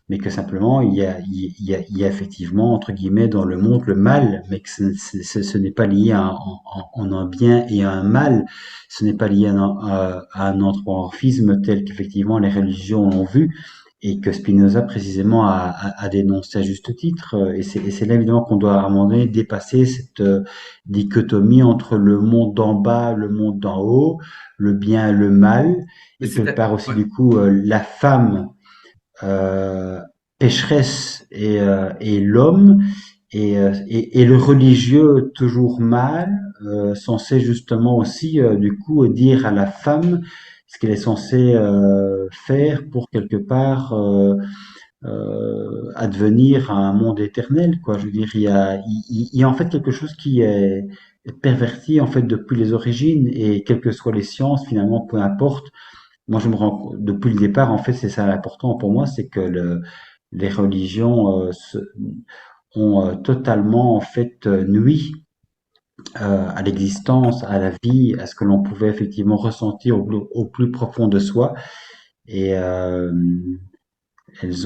mais que simplement il y a effectivement entre guillemets dans le monde le mal, mais que ce n'est pas lié en un bien et à un mal, ce n'est pas lié à un anthropomorphisme tel qu'effectivement les religions l'ont vu, et que Spinoza précisément a dénoncé à juste titre. Et c'est là évidemment qu'on doit à un moment donné dépasser cette dichotomie entre le monde d'en bas, le monde d'en haut, le bien et le mal, Mais et quelque part aussi ouais. du coup la femme euh, pécheresse et l'homme et le religieux toujours mal, censé justement aussi du coup dire à la femme ce qu'elle est censée faire pour quelque part advenir à un monde éternel, quoi. Je veux dire, il y a en fait quelque chose qui est perverti en fait depuis les origines et quelles que soient les sciences, finalement, peu importe. Moi, je me rends depuis le départ, en fait, c'est ça l'important pour moi, c'est que les religions ont totalement en fait nui à l'existence, à la vie, à ce que l'on pouvait effectivement ressentir au plus profond de soi. Et elles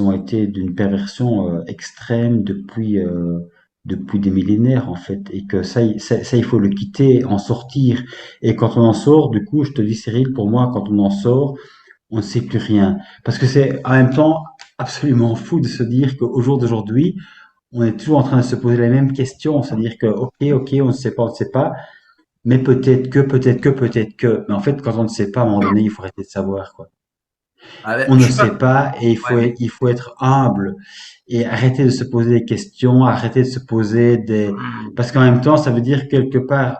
ont été d'une perversion extrême depuis des millénaires en fait, et que ça, il faut le quitter, en sortir. Et quand on en sort, du coup, je te dis Cyril, pour moi, quand on en sort, on ne sait plus rien, parce que c'est en même temps absolument fou de se dire qu'au jour d'aujourd'hui, on est toujours en train de se poser les mêmes questions, c'est-à-dire que ok, on ne sait pas, mais peut-être que. Mais en fait, quand on ne sait pas, à un moment donné, il faut arrêter de savoir, quoi. Ah ouais, On je ne suis sait pas. pas et Ouais. il faut être humble et arrêter de se poser des questions, arrêter de se poser des... Parce qu'en même temps, ça veut dire quelque part,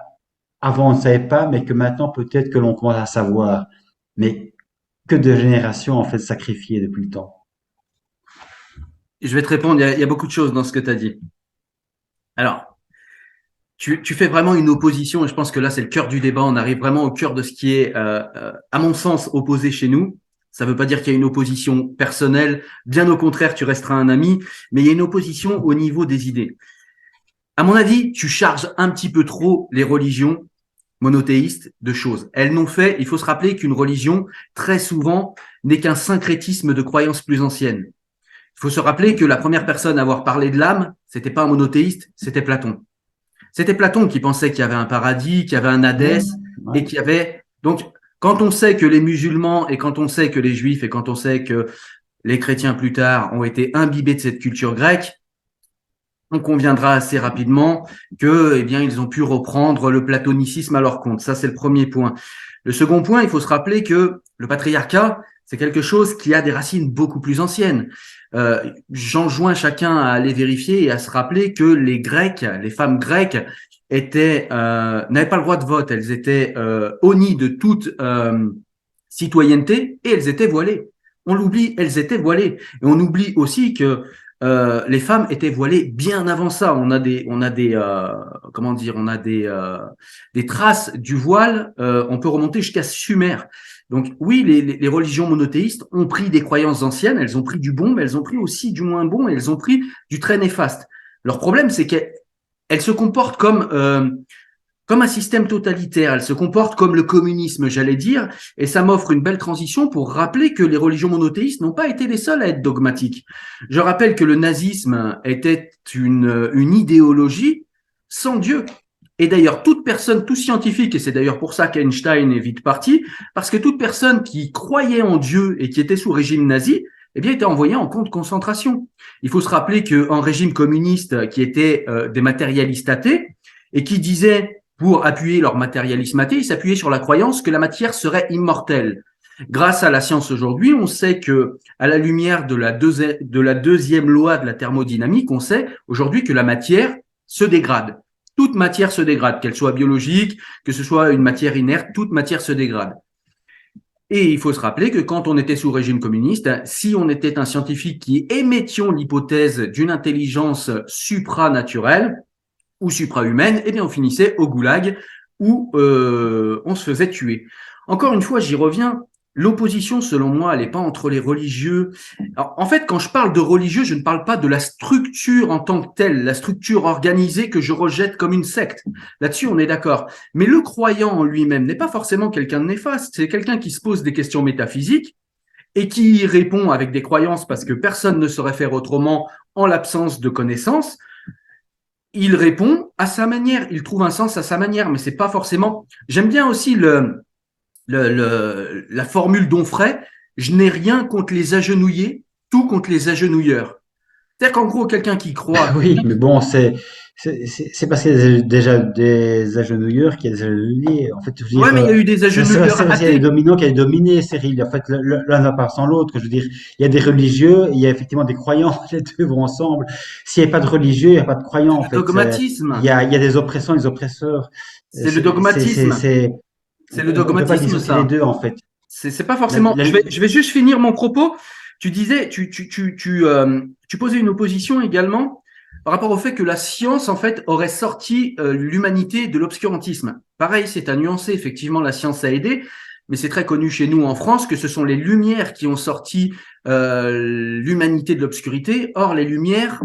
avant on ne savait pas, mais que maintenant peut-être que l'on commence à savoir. Mais que de générations en fait sacrifiées depuis le temps. Je vais te répondre, il y a beaucoup de choses dans ce que tu as dit. Alors, tu fais vraiment une opposition, et je pense que là, c'est le cœur du débat. On arrive vraiment au cœur de ce qui est, à mon sens, opposé chez nous. Ça ne veut pas dire qu'il y a une opposition personnelle. Bien au contraire, tu resteras un ami, mais il y a une opposition au niveau des idées. À mon avis, tu charges un petit peu trop les religions monothéistes de choses. Elles n'ont fait, il faut se rappeler qu'une religion, très souvent, n'est qu'un syncrétisme de croyances plus anciennes. Il faut se rappeler que la première personne à avoir parlé de l'âme, c'était pas un monothéiste, c'était Platon. C'était Platon qui pensait qu'il y avait un paradis, qu'il y avait un Ouais, Hadès ouais. et qu'il y avait. Donc, quand on sait que les musulmans et quand on sait que les juifs et quand on sait que les chrétiens plus tard ont été imbibés de cette culture grecque, on conviendra assez rapidement que, eh bien, ils ont pu reprendre le platonicisme à leur compte. Ça, c'est le premier point. Le second point, il faut se rappeler que le patriarcat, c'est quelque chose qui a des racines beaucoup plus anciennes. J'enjoins chacun à aller vérifier et à se rappeler que les Grecs, les femmes grecques, n'avaient pas le droit de vote. Elles étaient honnies de toute citoyenneté et elles étaient voilées. On l'oublie, elles étaient voilées. Et on oublie aussi que les femmes étaient voilées bien avant ça. Comment dire, on a des traces du voile. On peut remonter jusqu'à Sumer. Donc oui, les religions monothéistes ont pris des croyances anciennes, elles ont pris du bon, mais elles ont pris aussi du moins bon, et elles ont pris du très néfaste. Leur problème, c'est qu'elles se comportent comme un système totalitaire. Elle se comporte comme le communisme, j'allais dire, et ça m'offre une belle transition pour rappeler que les religions monothéistes n'ont pas été les seules à être dogmatiques. Je rappelle que le nazisme était une idéologie sans Dieu. Et d'ailleurs, toute personne, tout scientifique, et c'est d'ailleurs pour ça qu'Einstein est vite parti, parce que toute personne qui croyait en Dieu et qui était sous régime nazi, eh bien, était envoyée en camp de concentration. Il faut se rappeler qu'en régime communiste, qui était des matérialistes athées, et qui disaient pour appuyer leur matérialisme athée, ils s'appuyaient sur la croyance que la matière serait immortelle. Grâce à la science aujourd'hui, on sait que, à la lumière de la deuxième loi de la thermodynamique, on sait aujourd'hui que la matière se dégrade. Toute matière se dégrade, qu'elle soit biologique, que ce soit une matière inerte, toute matière se dégrade. Et il faut se rappeler que quand on était sous régime communiste, si on était un scientifique qui émettions l'hypothèse d'une intelligence supranaturelle, ou suprahumaine, eh bien on finissait au goulag où on se faisait tuer. Encore une fois, j'y reviens. L'opposition, selon moi, elle n'est pas entre les religieux. Alors, en fait, quand je parle de religieux, je ne parle pas de la structure en tant que telle, la structure organisée que je rejette comme une secte. Là-dessus, on est d'accord. Mais le croyant en lui-même n'est pas forcément quelqu'un de néfaste. C'est quelqu'un qui se pose des questions métaphysiques et qui y répond avec des croyances parce que personne ne saurait faire autrement en l'absence de connaissances. Il répond à sa manière, il trouve un sens à sa manière, mais c'est pas forcément. J'aime bien aussi la formule d'Onfray. Je n'ai rien contre les agenouillés tout contre les agenouilleurs. C'est-à-dire qu'en gros, quelqu'un qui croit, Oui, mais bon, c'est parce qu'il y a déjà des agenouilleurs qu'il y a des agenouillés. En fait, je veux ouais, dire, mais il y a eu des c'est agenouilleurs parce qu'il y a des athées. dominants qu'il y a des dominés, Cyril. En fait, l'un n'a pas sans l'autre. Je veux dire, il y a des religieux, il y a effectivement des croyants. Les deux vont ensemble. S'il n'y a pas de religieux, il n'y a pas de croyants, en Le fait. dogmatisme. Il y a des oppressants, des oppresseurs. C'est le dogmatisme. C'est, C'est le on peut pas dogmatisme, dissocier les ça. deux, en fait. C'est pas La- forcément. la- Je vais juste finir mon propos. Tu disais, tu posais une opposition également par rapport au fait que la science, en fait, aurait sorti l'humanité de l'obscurantisme. Pareil, c'est à nuancer. Effectivement, la science a aidé, mais c'est très connu chez nous en France que ce sont les Lumières qui ont sorti l'humanité de l'obscurité. Or, les Lumières,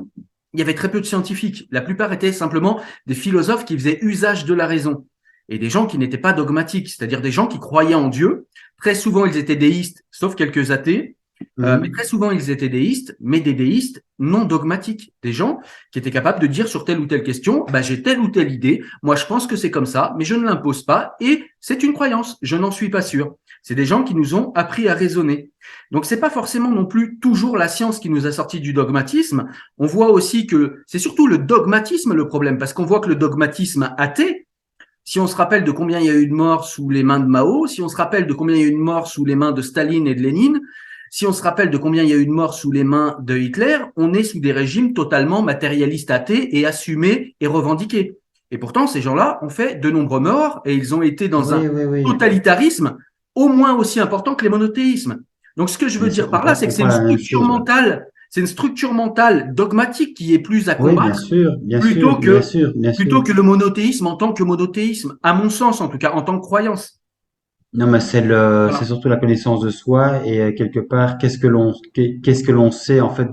il y avait très peu de scientifiques. La plupart étaient simplement des philosophes qui faisaient usage de la raison et des gens qui n'étaient pas dogmatiques, c'est-à-dire des gens qui croyaient en Dieu. Très souvent, ils étaient déistes, sauf quelques athées, mais très Mhm. souvent, ils étaient déistes, mais des déistes non dogmatiques, des gens qui étaient capables de dire sur telle ou telle question, bah, j'ai telle ou telle idée, moi je pense que c'est comme ça, mais je ne l'impose pas, et c'est une croyance, je n'en suis pas sûr. C'est des gens qui nous ont appris à raisonner. Donc c'est pas forcément non plus toujours la science qui nous a sorti du dogmatisme. On voit aussi que c'est surtout le dogmatisme le problème, parce qu'on voit que le dogmatisme athée, si on se rappelle de combien il y a eu de morts sous les mains de Mao, si on se rappelle de combien il y a eu de morts sous les mains de Staline et de Lénine, si on se rappelle de combien il y a eu de morts sous les mains de Hitler, on est sous des régimes totalement matérialistes athées et assumés et revendiqués. Et pourtant, ces gens-là ont fait de nombreux morts et ils ont été dans un Oui, oui, oui. totalitarisme au moins aussi important que les monothéismes. Donc, ce que je veux Bien sûr, dire par là, c'est que on parle de la même chose. Ouais. c'est une structure mentale dogmatique qui est plus à Oui, bien combattre sûr, bien sûr, plutôt bien que sûr, bien sûr. plutôt que le monothéisme en tant que monothéisme, à mon sens en tout cas, en tant que croyance. Non, mais c'est Voilà. surtout la connaissance de soi et quelque part, qu'est-ce que l'on sait en fait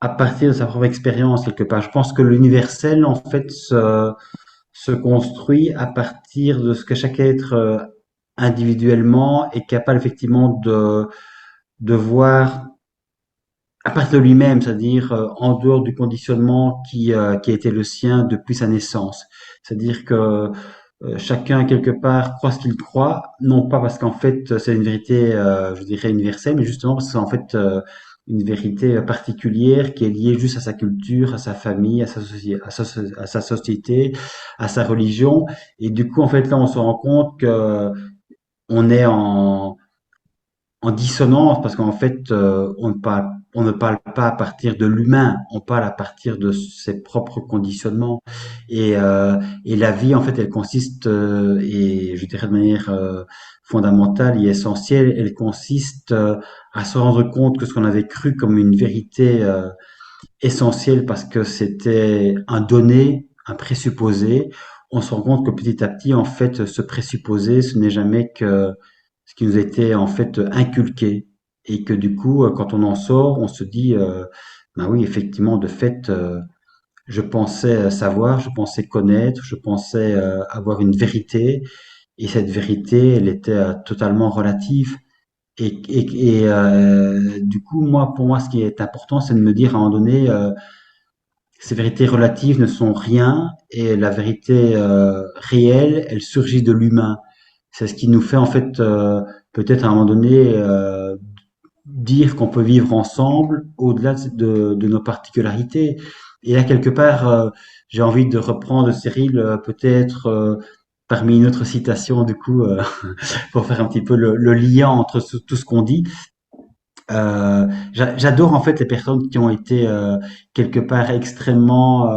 à partir de sa propre expérience quelque part. Je pense que l'universel en fait se construit à partir de ce que chaque être individuellement est capable effectivement de voir à partir de lui-même, c'est-à-dire en dehors du conditionnement qui a été le sien depuis sa naissance. C'est-à-dire que chacun quelque part croit ce qu'il croit, non pas parce qu'en fait c'est une vérité, je dirais universelle, mais justement parce que c'est en fait une vérité particulière qui est liée juste à sa culture, à sa famille, à sa société, à sa religion. Et du coup, en fait, là, on se rend compte que on est en dissonance parce qu'en fait, on ne parle pas à partir de l'humain, on parle à partir de ses propres conditionnements. Et la vie, en fait, elle consiste, et je dirais de manière fondamentale et essentielle, elle consiste à se rendre compte que ce qu'on avait cru comme une vérité essentielle parce que c'était un donné, un présupposé, on se rend compte que petit à petit, en fait, ce présupposé, ce n'est jamais que ce qui nous a été en fait inculqué et que du coup, quand on en sort, on se dit, ben oui, effectivement, de fait, je pensais savoir, je pensais connaître, je pensais avoir une vérité et cette vérité, elle était totalement relative. Du coup, moi, pour moi, ce qui est important, c'est de me dire à un moment donné, ces vérités relatives ne sont rien et la vérité réelle, elle surgit de l'humain. C'est ce qui nous fait en fait peut-être à un moment donné dire qu'on peut vivre ensemble au-delà de nos particularités. Et là, quelque part, j'ai envie de reprendre Cyril peut-être parmi une autre citation du coup pour faire un petit peu le lien entre tout ce qu'on dit. J'adore en fait les personnes qui ont été quelque part extrêmement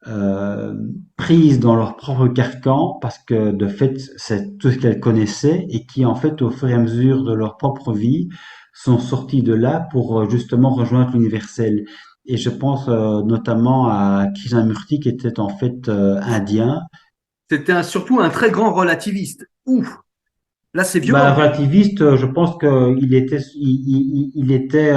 euh, prises dans leur propre carcan parce que de fait c'est tout ce qu'elles connaissaient et qui en fait au fur et à mesure de leur propre vie sont sorties de là pour justement rejoindre l'universel. Et je pense notamment à Krishnamurti qui était en fait indien. C'était surtout un très grand relativiste. Ouf, là c'est violent. Bah, relativiste, je pense il était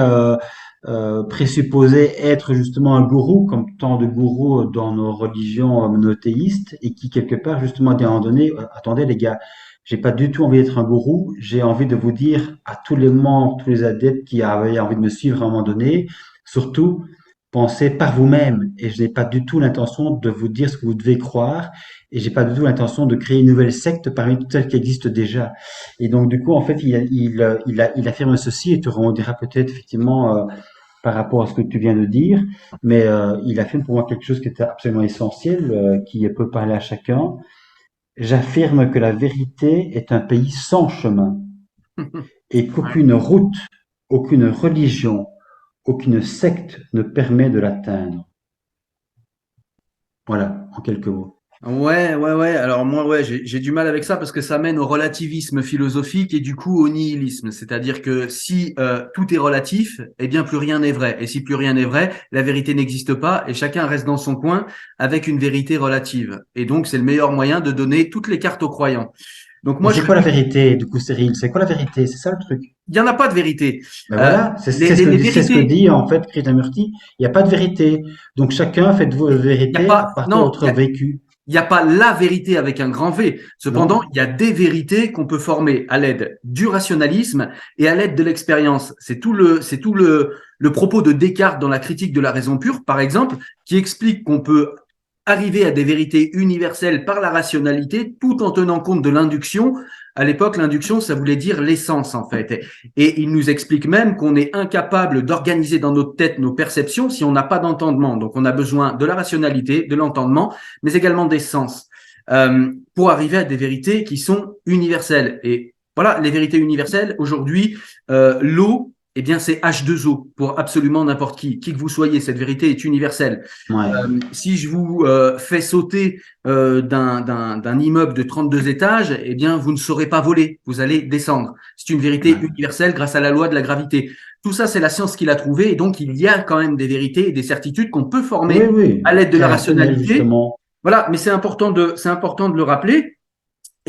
présupposé être justement un gourou, comme tant de gourous dans nos religions monothéistes, et qui quelque part justement à un moment donné, attendez les gars, j'ai pas du tout envie d'être un gourou, j'ai envie de vous dire à tous les membres, tous les adeptes qui avaient envie de me suivre à un moment donné, surtout pensez par vous-même, et je n'ai pas du tout l'intention de vous dire ce que vous devez croire, et j'ai pas du tout l'intention de créer une nouvelle secte parmi toutes celles qui existent déjà. Et donc du coup, en fait, il affirme ceci et te rendira peut-être effectivement par rapport à ce que tu viens de dire, mais il affirme pour moi quelque chose qui est absolument essentiel, qui peut parler à chacun. J'affirme que la vérité est un pays sans chemin et Ouais. qu'aucune route, aucune religion, aucune secte ne permet de l'atteindre. Voilà, en quelques mots. Ouais. Alors moi, ouais, j'ai du mal avec ça parce que ça mène au relativisme philosophique et du coup au nihilisme. C'est-à-dire que si tout est relatif, eh bien plus rien n'est vrai. Et si plus rien n'est vrai, la vérité n'existe pas et chacun reste dans son coin avec une vérité relative. Et donc c'est le meilleur moyen de donner toutes les cartes aux croyants. Donc Mais moi, c'est quoi la vérité, du coup, Cyril? C'est quoi la vérité? C'est ça le truc. il n'y en a pas de vérité. Ben Euh, voilà, les c'est ce que vérités, dit en fait Krishnamurti. Il n'y a pas de vérité. Donc chacun fait de vos il n'y a vérités à pas, partir de non, votre vécu. il n'y a pas la vérité avec un grand V. Cependant, Non? il y a des vérités qu'on peut former à l'aide du rationalisme et à l'aide de l'expérience. C'est tout le propos de Descartes dans la critique de la raison pure, par exemple, qui explique qu'on peut arriver à des vérités universelles par la rationalité tout en tenant compte de l'induction. À l'époque, l'induction, ça voulait dire l'essence, en fait. Et il nous explique même qu'on est incapable d'organiser dans notre tête nos perceptions si on n'a pas d'entendement. Donc, on a besoin de la rationalité, de l'entendement, mais également des sens, pour arriver à des vérités qui sont universelles. Et voilà, les vérités universelles, aujourd'hui, l'eau, eh bien, c'est H2O pour absolument n'importe qui que vous soyez. Cette vérité est universelle. Ouais. Si je vous fais sauter d'un immeuble de 32 étages, eh bien, vous ne saurez pas voler, vous allez descendre. C'est une vérité Ouais. universelle grâce à la loi de la gravité. Tout ça, c'est la science qui l'a trouvé, et donc il y a quand même des vérités et des certitudes qu'on peut Oui, former oui. à l'aide de Très la rationnel, rationalité. justement. Voilà, mais c'est important de le rappeler.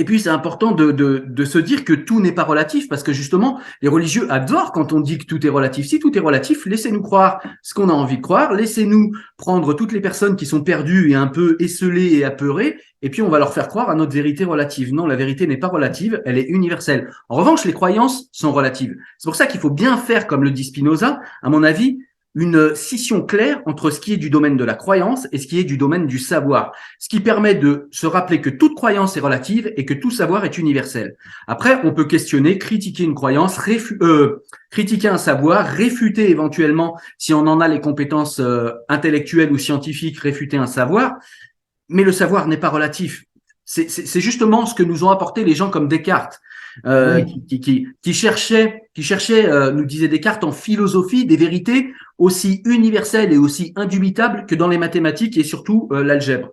Et puis, c'est important de se dire que tout n'est pas relatif, parce que justement, les religieux adorent quand on dit que tout est relatif. Si tout est relatif, laissez-nous croire ce qu'on a envie de croire, laissez-nous prendre toutes les personnes qui sont perdues et un peu esselées et apeurées, et puis on va leur faire croire à notre vérité relative. Non, la vérité n'est pas relative, elle est universelle. En revanche, les croyances sont relatives. C'est pour ça qu'il faut bien faire, comme le dit Spinoza, à mon avis, une scission claire entre ce qui est du domaine de la croyance et ce qui est du domaine du savoir, ce qui permet de se rappeler que toute croyance est relative et que tout savoir est universel. Après, on peut questionner, critiquer une croyance, critiquer un savoir, réfuter éventuellement, si on en a les compétences intellectuelles ou scientifiques, réfuter un savoir, mais le savoir n'est pas relatif. C'est justement ce que nous ont apporté les gens comme Descartes, Oui. qui cherchaient, nous disait Descartes, en philosophie, des vérités aussi universelles et aussi indubitables que dans les mathématiques et surtout l'algèbre.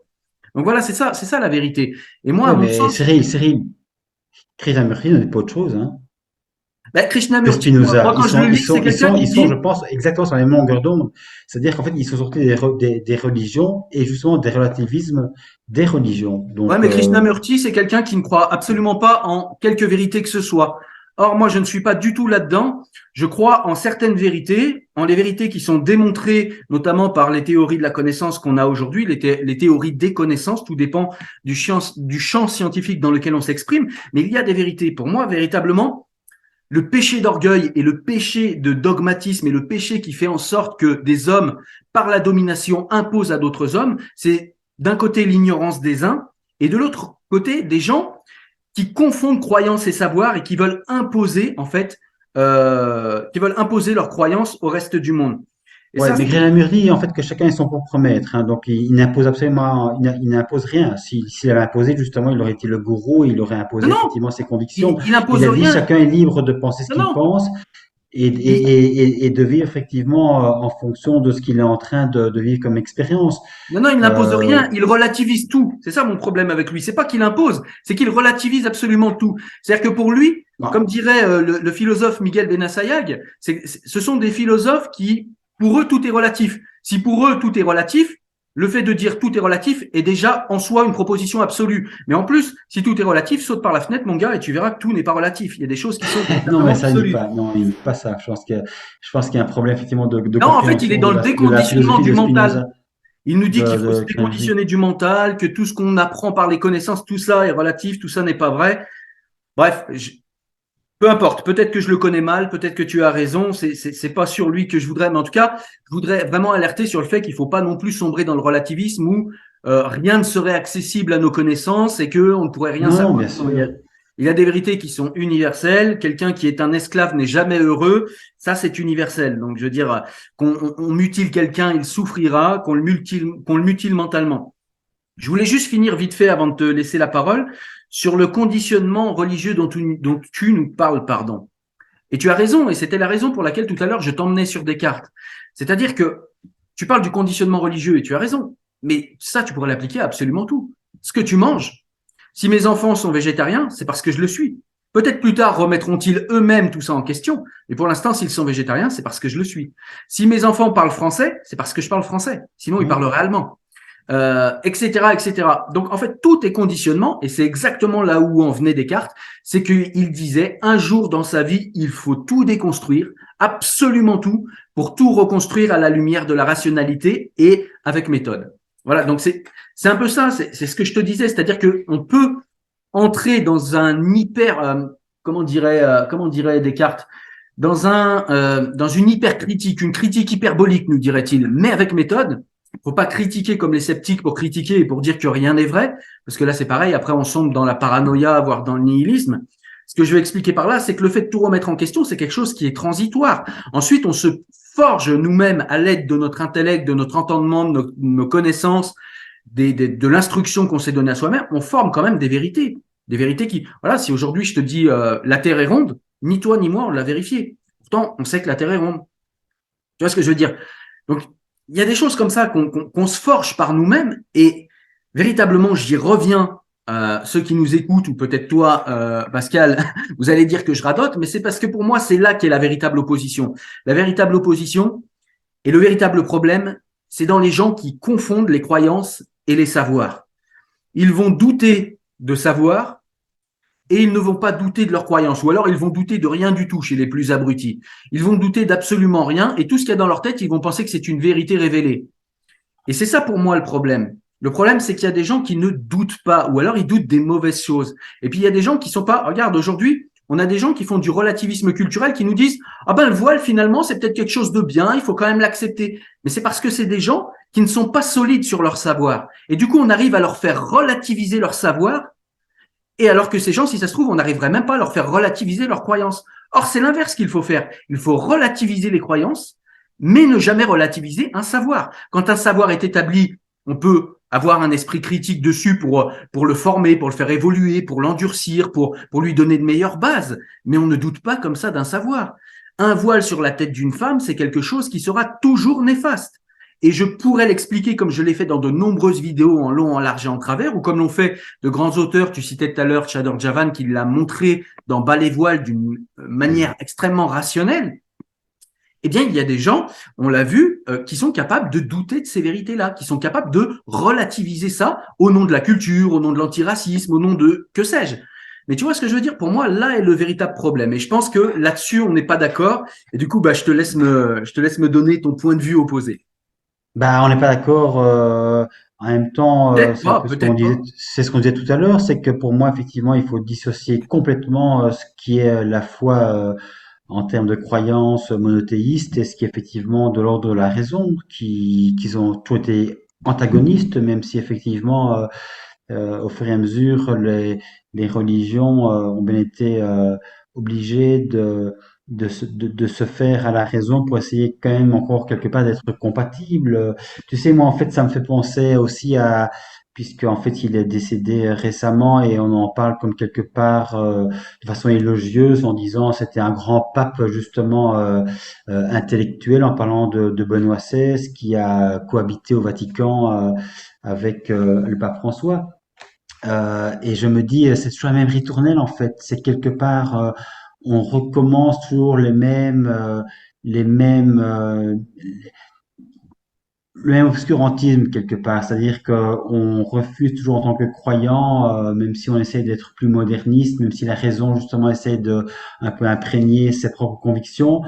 Donc voilà, c'est ça la vérité. Et moi, à Oui, mon mais sens, Cyril, Krishnamurti n'est pas autre chose, hein. ben, Que Krishnamurti, Spinoza. moi, quand je le lis, c'est quelqu'un qui Je dit, pense, exactement sur les mêmes longueurs d'onde. C'est-à-dire qu'en fait, ils sont sortis des religions et justement des relativismes des religions. ouais, Donc, mais Krishnamurti, c'est quelqu'un qui ne croit absolument pas en quelque vérité que ce soit. Or, moi, je ne suis pas du tout là-dedans. Je crois en certaines vérités, en les vérités qui sont démontrées, notamment par les théories de la connaissance qu'on a aujourd'hui, les théories des connaissances. Tout dépend du champ scientifique dans lequel on s'exprime. Mais il y a des vérités. Pour moi, véritablement, le péché d'orgueil et le péché de dogmatisme et le péché qui fait en sorte que des hommes, par la domination, imposent à d'autres hommes, c'est d'un côté l'ignorance des uns et de l'autre côté des gens qui confondent croyance et savoir et qui veulent imposer, en fait, qui veulent imposer leurs croyances au reste du monde. Et ouais, ça, mais Krishnamurti dit en fait que chacun est son propre maître, hein, donc il n'impose absolument, il n'impose rien. S'il avait imposé, justement, il aurait été le gourou, il aurait non, imposé non, effectivement ses convictions. il Il impose a dit rien. chacun est libre de penser ce Non, qu'il non, pense il, et de vivre effectivement en fonction de ce qu'il est en train de vivre comme expérience. Non, non, il n'impose Euh, rien, il relativise tout. C'est ça mon problème avec lui. C'est pas qu'il impose, c'est qu'il relativise absolument tout. C'est-à-dire que pour lui, comme bah, dirait le philosophe Miguel Benassayag, ce sont des philosophes qui, pour eux, tout est relatif. Si pour eux, tout est relatif, le fait de dire tout est relatif est déjà en soi une proposition absolue. Mais en plus, si tout est relatif, saute par la fenêtre, mon gars, et tu verras que tout n'est pas relatif. Il y a des choses qui sont non, mais véritablement ça, il dit absolues. pas. Non, il dit pas ça. Je pense qu'il y a un problème effectivement de Non, en fait, il est compréhension dans le de la déconditionnement philosophie du de mental. Spinoza, Il nous dit qu'il faut se de Krishnamurti. déconditionner du mental, que tout ce qu'on apprend par les connaissances, tout ça est relatif, tout ça n'est pas vrai. Bref, peu importe. Peut-être que je le connais mal, peut-être que tu as raison. C'est pas sur lui que je voudrais, mais en tout cas, je voudrais vraiment alerter sur le fait qu'il faut pas non plus sombrer dans le relativisme où rien ne serait accessible à nos connaissances et que on ne pourrait rien Non, non, savoir. bien Non, sûr. il y a des vérités qui sont universelles. Quelqu'un qui est un esclave n'est jamais heureux. Ça, c'est universel. Donc, je veux dire, qu'on mutile quelqu'un, il souffrira, qu'on le mutile mentalement. Je voulais juste finir vite fait avant de te laisser la parole sur le conditionnement religieux dont tu nous parles, pardon. Et tu as raison, et c'était la raison pour laquelle tout à l'heure je t'emmenais sur Descartes. C'est-à-dire que tu parles du conditionnement religieux et tu as raison, mais ça tu pourrais l'appliquer à absolument tout. Ce que tu manges, si mes enfants sont végétariens, c'est parce que je le suis. Peut-être plus tard remettront-ils eux-mêmes tout ça en question, mais pour l'instant, s'ils sont végétariens, c'est parce que je le suis. Si mes enfants parlent français, c'est parce que je parle français. Sinon, ils Mhm. parleraient allemand. Etc., etc. Donc, en fait, tout est conditionnement, et c'est exactement là où en venait Descartes, c'est qu'il disait, un jour dans sa vie, il faut tout déconstruire, absolument tout, pour tout reconstruire à la lumière de la rationalité et avec méthode. Voilà, donc c'est un peu ça, c'est ce que je te disais, c'est-à-dire que on peut entrer dans un hyper, comment dirait Descartes, dans une hyper critique, une critique hyperbolique, nous dirait-il, mais avec méthode. Faut pas critiquer comme les sceptiques pour critiquer et pour dire que rien n'est vrai, parce que là c'est pareil. Après on sombre dans la paranoïa, voire dans le nihilisme. Ce que je veux expliquer par là, c'est que le fait de tout remettre en question, c'est quelque chose qui est transitoire. Ensuite, on se forge nous-mêmes à l'aide de notre intellect, de notre entendement, de nos connaissances, de l'instruction qu'on s'est donnée à soi-même. On forme quand même des vérités qui, voilà, si aujourd'hui je te dis la Terre est ronde, ni toi ni moi on l'a vérifié. Pourtant, on sait que la Terre est ronde. Tu vois ce que je veux dire? Donc, il y a des choses comme ça qu'on se forge par nous-mêmes et véritablement, j'y reviens. Ceux qui nous écoutent, ou peut-être toi, Pascal, vous allez dire que je radote, mais c'est parce que pour moi, c'est là qu'est la véritable opposition. La véritable opposition et le véritable problème, c'est dans les gens qui confondent les croyances et les savoirs. Ils vont douter de savoir et ils ne vont pas douter de leurs croyances, ou alors ils vont douter de rien du tout chez les plus abrutis. Ils vont douter d'absolument rien, et tout ce qu'il y a dans leur tête, ils vont penser que c'est une vérité révélée. Et c'est ça pour moi le problème. Le problème, c'est qu'il y a des gens qui ne doutent pas, ou alors ils doutent des mauvaises choses. Et puis il y a des gens qui sont pas. Regarde, aujourd'hui, on a des gens qui font du relativisme culturel, qui nous disent ah ben le voile finalement c'est peut-être quelque chose de bien, il faut quand même l'accepter. Mais c'est parce que c'est des gens qui ne sont pas solides sur leur savoir. Et du coup, on arrive à leur faire relativiser leur savoir, et alors que ces gens, si ça se trouve, on n'arriverait même pas à leur faire relativiser leurs croyances. Or, c'est l'inverse qu'il faut faire. Il faut relativiser les croyances, mais ne jamais relativiser un savoir. Quand un savoir est établi, on peut avoir un esprit critique dessus pour le former, pour le faire évoluer, pour l'endurcir, pour lui donner de meilleures bases. Mais on ne doute pas comme ça d'un savoir. Un voile sur la tête d'une femme, c'est quelque chose qui sera toujours néfaste. Et je pourrais l'expliquer comme je l'ai fait dans de nombreuses vidéos en long, en large et en travers, ou comme l'ont fait de grands auteurs. Tu citais tout à l'heure Chador Javan qui l'a montré dans Bas les voiles d'une manière extrêmement rationnelle. Eh bien, il y a des gens, on l'a vu, qui sont capables de douter de ces vérités-là, qui sont capables de relativiser ça au nom de la culture, au nom de l'antiracisme, au nom de que sais-je. Mais tu vois ce que je veux dire? Pour moi, là est le véritable problème. Et je pense que là-dessus, on n'est pas d'accord. Et du coup, bah, je te laisse me donner ton point de vue opposé. Bah, on n'est pas d'accord. En même temps, Peut-être c'est un pas, peu ce qu'on peut-être disait, pas. c'est ce qu'on disait tout à l'heure, c'est que pour moi, effectivement, il faut dissocier complètement ce qui est la foi en termes de croyances monothéistes et ce qui est effectivement de l'ordre de la raison, qui ont tous été antagonistes, même si effectivement, au fur et à mesure, les religions ont bien été obligées de se faire à la raison pour essayer quand même encore quelque part d'être compatibles. Tu sais, moi, en fait, ça me fait penser aussi à, puisque en fait, il est décédé récemment et on en parle comme quelque part de façon élogieuse en disant c'était un grand pape justement intellectuel en parlant de Benoît XVI qui a cohabité au Vatican avec le pape François. Et je me dis, c'est toujours la même ritournelle en fait. C'est quelque part, on recommence toujours les mêmes, le même obscurantisme quelque part. C'est-à-dire qu'on refuse toujours en tant que croyant, même si on essaie d'être plus moderniste, même si la raison justement essaie de un peu imprégner ses propres convictions,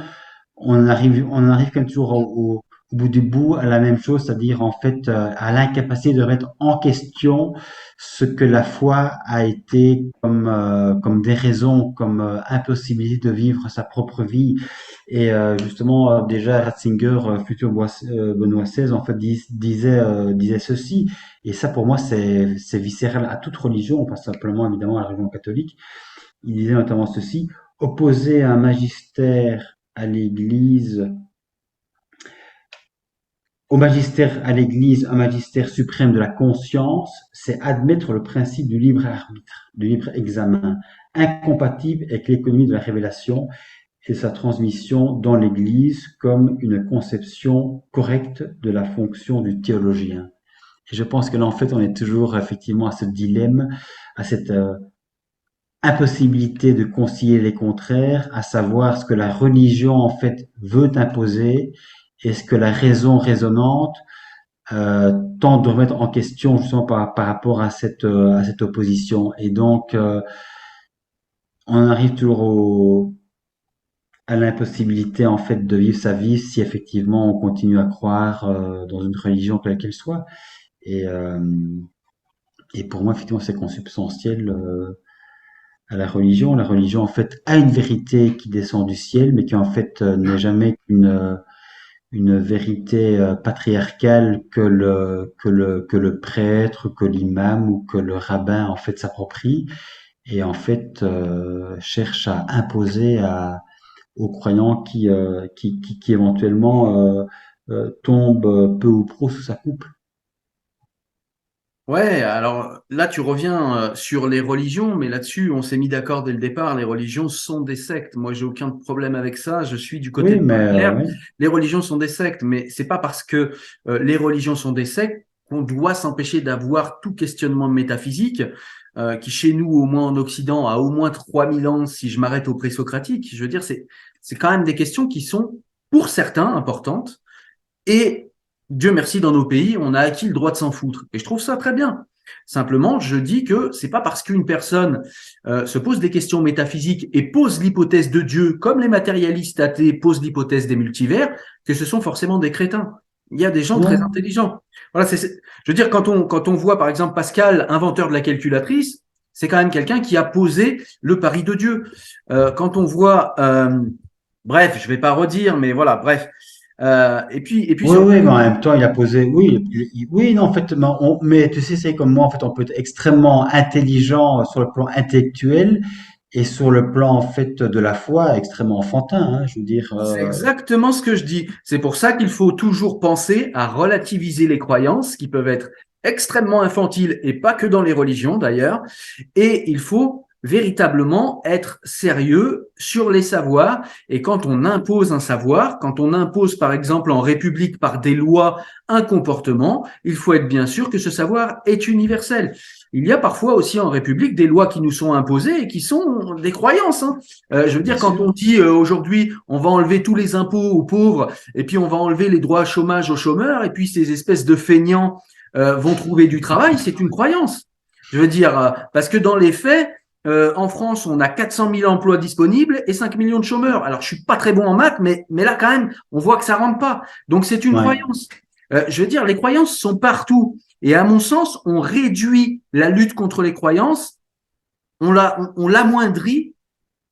on arrive quand même toujours au bout du bout à la même chose, c'est-à-dire en fait à l'incapacité de remettre en question ce que la foi a été comme déraison, comme impossibilité de vivre sa propre vie. Et justement, déjà Ratzinger, futur Benoît XVI, en fait disait ceci. Et ça, pour moi, c'est viscéral à toute religion, pas simplement évidemment à la religion catholique. Il disait notamment ceci: opposer un magistère à l'Église au magistère à l'Église, un magistère suprême de la conscience, c'est admettre le principe du libre arbitre, du libre examen, incompatible avec l'économie de la révélation et sa transmission dans l'Église comme une conception correcte de la fonction du théologien. Et je pense que là, en fait, on est toujours effectivement à ce dilemme, à cette impossibilité de concilier les contraires, à savoir ce que la religion, en fait, veut imposer et ce que la raison raisonnante tente de remettre en question justement par rapport à cette opposition. Et donc, on arrive toujours à l'impossibilité en fait de vivre sa vie si effectivement on continue à croire dans une religion quelle qu'elle soit. Et, euh, et pour moi, effectivement, c'est consubstantiel à la religion. La religion, en fait, a une vérité qui descend du ciel, mais qui en fait n'est jamais une vérité patriarcale que le prêtre, que l'imam ou que le rabbin en fait s'approprie et en fait cherche à imposer aux croyants qui éventuellement tombent peu ou prou sous sa coupe. Ouais, alors là, tu reviens sur les religions, mais là-dessus, on s'est mis d'accord dès le départ. Les religions sont des sectes. Moi, j'ai aucun problème avec ça. Je suis du côté Oui, de mais Voltaire. oui, Les religions sont des sectes, mais c'est pas parce que les religions sont des sectes qu'on doit s'empêcher d'avoir tout questionnement métaphysique, qui chez nous, au moins en Occident, a au moins 3000 ans, si je m'arrête au présocratique. Je veux dire, c'est quand même des questions qui sont, pour certains, importantes. Et Dieu merci, dans nos pays, on a acquis le droit de s'en foutre. Et je trouve ça très bien. Simplement, je dis que c'est pas parce qu'une personne se pose des questions métaphysiques et pose l'hypothèse de Dieu, comme les matérialistes athées posent l'hypothèse des multivers, que ce sont forcément des crétins. Il y a des gens très non, intelligents. Voilà, je veux dire, quand on voit par exemple Pascal, inventeur de la calculatrice, c'est quand même quelqu'un qui a posé le pari de Dieu. Quand on voit, bref, je vais pas redire, mais voilà, bref. Et puis oui, sur oui, mais en même temps, il a posé, oui, oui, non, en fait, mais tu sais, c'est comme moi, en fait, on peut être extrêmement intelligent sur le plan intellectuel et sur le plan, en fait, de la foi, extrêmement enfantin, hein, je veux dire, C'est exactement ce que je dis. C'est pour ça qu'il faut toujours penser à relativiser les croyances qui peuvent être extrêmement infantiles et pas que dans les religions d'ailleurs. Et il faut véritablement être sérieux sur les savoirs. Et quand on impose un savoir, quand on impose par exemple en République par des lois un comportement, il faut être bien sûr que ce savoir est universel. Il y a parfois aussi en République des lois qui nous sont imposées et qui sont des croyances, hein. Je veux bien dire, quand sûr. on dit aujourd'hui, on va enlever tous les impôts aux pauvres et puis on va enlever les droits à chômage aux chômeurs et puis ces espèces de feignants vont trouver du travail, c'est une croyance. Je veux dire, parce que dans les faits, en France, on a 400 000 emplois disponibles et 5 millions de chômeurs. Alors, je suis pas très bon en maths, mais là, quand même, on voit que ça rentre pas. Donc, c'est une Ouais, croyance. Je veux dire, les croyances sont partout. Et à mon sens, on réduit la lutte contre les croyances, on l'amoindrit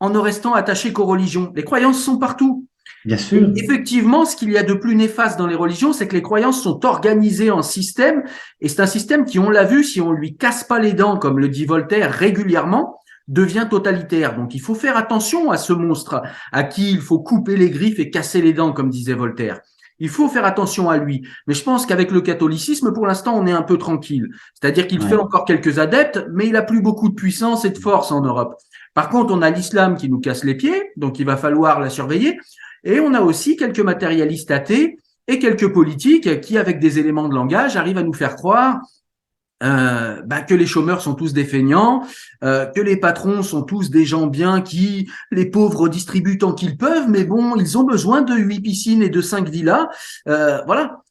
en ne restant attaché qu'aux religions. Les croyances sont partout. bien Et sûr. effectivement, ce qu'il y a de plus néfaste dans les religions, c'est que les croyances sont organisées en système, et c'est un système qui, on l'a vu, si on lui casse pas les dents, comme le dit Voltaire régulièrement, devient totalitaire. Donc il faut faire attention à ce monstre à qui il faut couper les griffes et casser les dents, comme disait Voltaire. Il faut faire attention à lui. Mais je pense qu'avec le catholicisme, pour l'instant, on est un peu tranquille. C'est-à-dire qu'il fait Ouais. encore quelques adeptes, mais il a plus beaucoup de puissance et de force en Europe. Par contre, on a l'islam qui nous casse les pieds, donc il va falloir la surveiller. Et on a aussi quelques matérialistes athées et quelques politiques qui, avec des éléments de langage, arrivent à nous faire croire que les chômeurs sont tous des feignants, que les patrons sont tous des gens bien qui les pauvres distribuent tant qu'ils peuvent, mais bon, ils ont besoin de 8 piscines et de 5 villas. Voilà.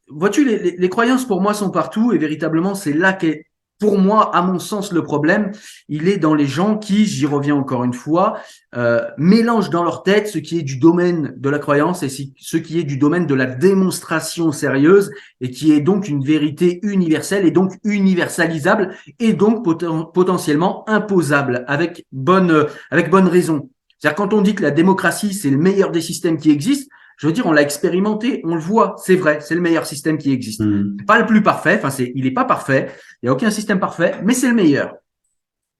Vois-tu, les croyances pour moi sont partout et véritablement c'est là qu'est pour moi, à mon sens, le problème, il est dans les gens qui, j'y reviens encore une fois, mélangent dans leur tête ce qui est du domaine de la croyance et ce qui est du domaine de la démonstration sérieuse et qui est donc une vérité universelle et donc universalisable et donc potentiellement imposable avec bonne raison. C'est-à-dire quand on dit que la démocratie, c'est le meilleur des systèmes qui existent, je veux dire, on l'a expérimenté, on le voit, c'est vrai, c'est le meilleur système qui existe. Hmm. C'est pas le plus parfait, enfin, il n'est pas parfait, il n'y a aucun système parfait, mais c'est le meilleur.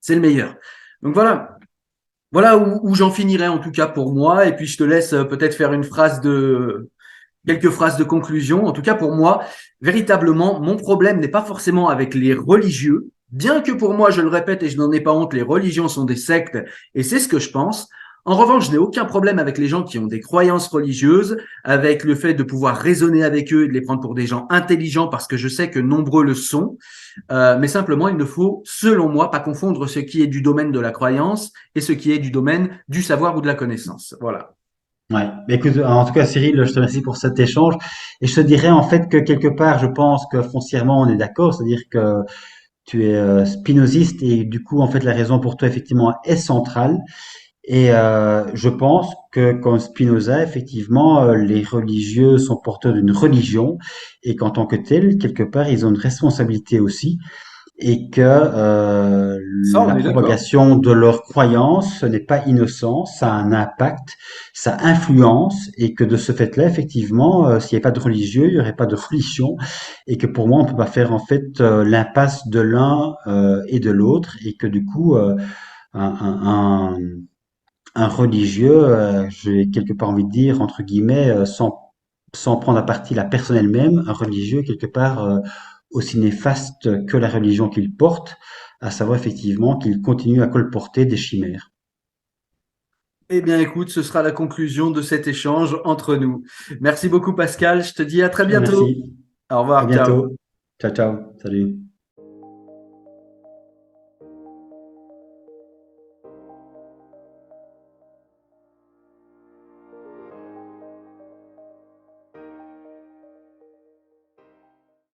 C'est le meilleur. Donc voilà, voilà où j'en finirai en tout cas pour moi, et puis je te laisse peut-être faire quelques phrases de conclusion. En tout cas, pour moi, véritablement, mon problème n'est pas forcément avec les religieux, bien que pour moi, je le répète et je n'en ai pas honte, les religions sont des sectes, et c'est ce que je pense. En revanche, je n'ai aucun problème avec les gens qui ont des croyances religieuses, avec le fait de pouvoir raisonner avec eux et de les prendre pour des gens intelligents, parce que je sais que nombreux le sont. Mais simplement, il ne faut, selon moi, pas confondre ce qui est du domaine de la croyance et ce qui est du domaine du savoir ou de la connaissance. Voilà. Ouais. Mais écoute, en tout cas, Cyril, je te remercie pour cet échange. Et je te dirais en fait que quelque part, je pense que foncièrement, on est d'accord. C'est-à-dire que tu es spinoziste et du coup, en fait, la raison pour toi, effectivement, est centrale. Et je pense que, comme Spinoza, effectivement, les religieux sont porteurs d'une religion et qu'en tant que tels, quelque part, ils ont une responsabilité aussi et que Ça, la on est d'accord. propagation de leurs croyances, ce n'est pas innocent, ça a un impact, ça influence et que de ce fait-là, effectivement, s'il n'y avait pas de religieux, il n'y aurait pas de religion et que pour moi, on peut pas faire en fait l'impasse de l'un et de l'autre et que du coup, un, un, un- un religieux, j'ai quelque part envie de dire, entre guillemets, sans prendre à partie la personne elle-même, un religieux, quelque part, aussi néfaste que la religion qu'il porte, à savoir effectivement qu'il continue à colporter des chimères. Eh bien, écoute, ce sera la conclusion de cet échange entre nous. Merci beaucoup, Pascal. Je te dis à très Je te bientôt. remercie. Au À revoir. Ciao. bientôt. Ciao, ciao. Salut.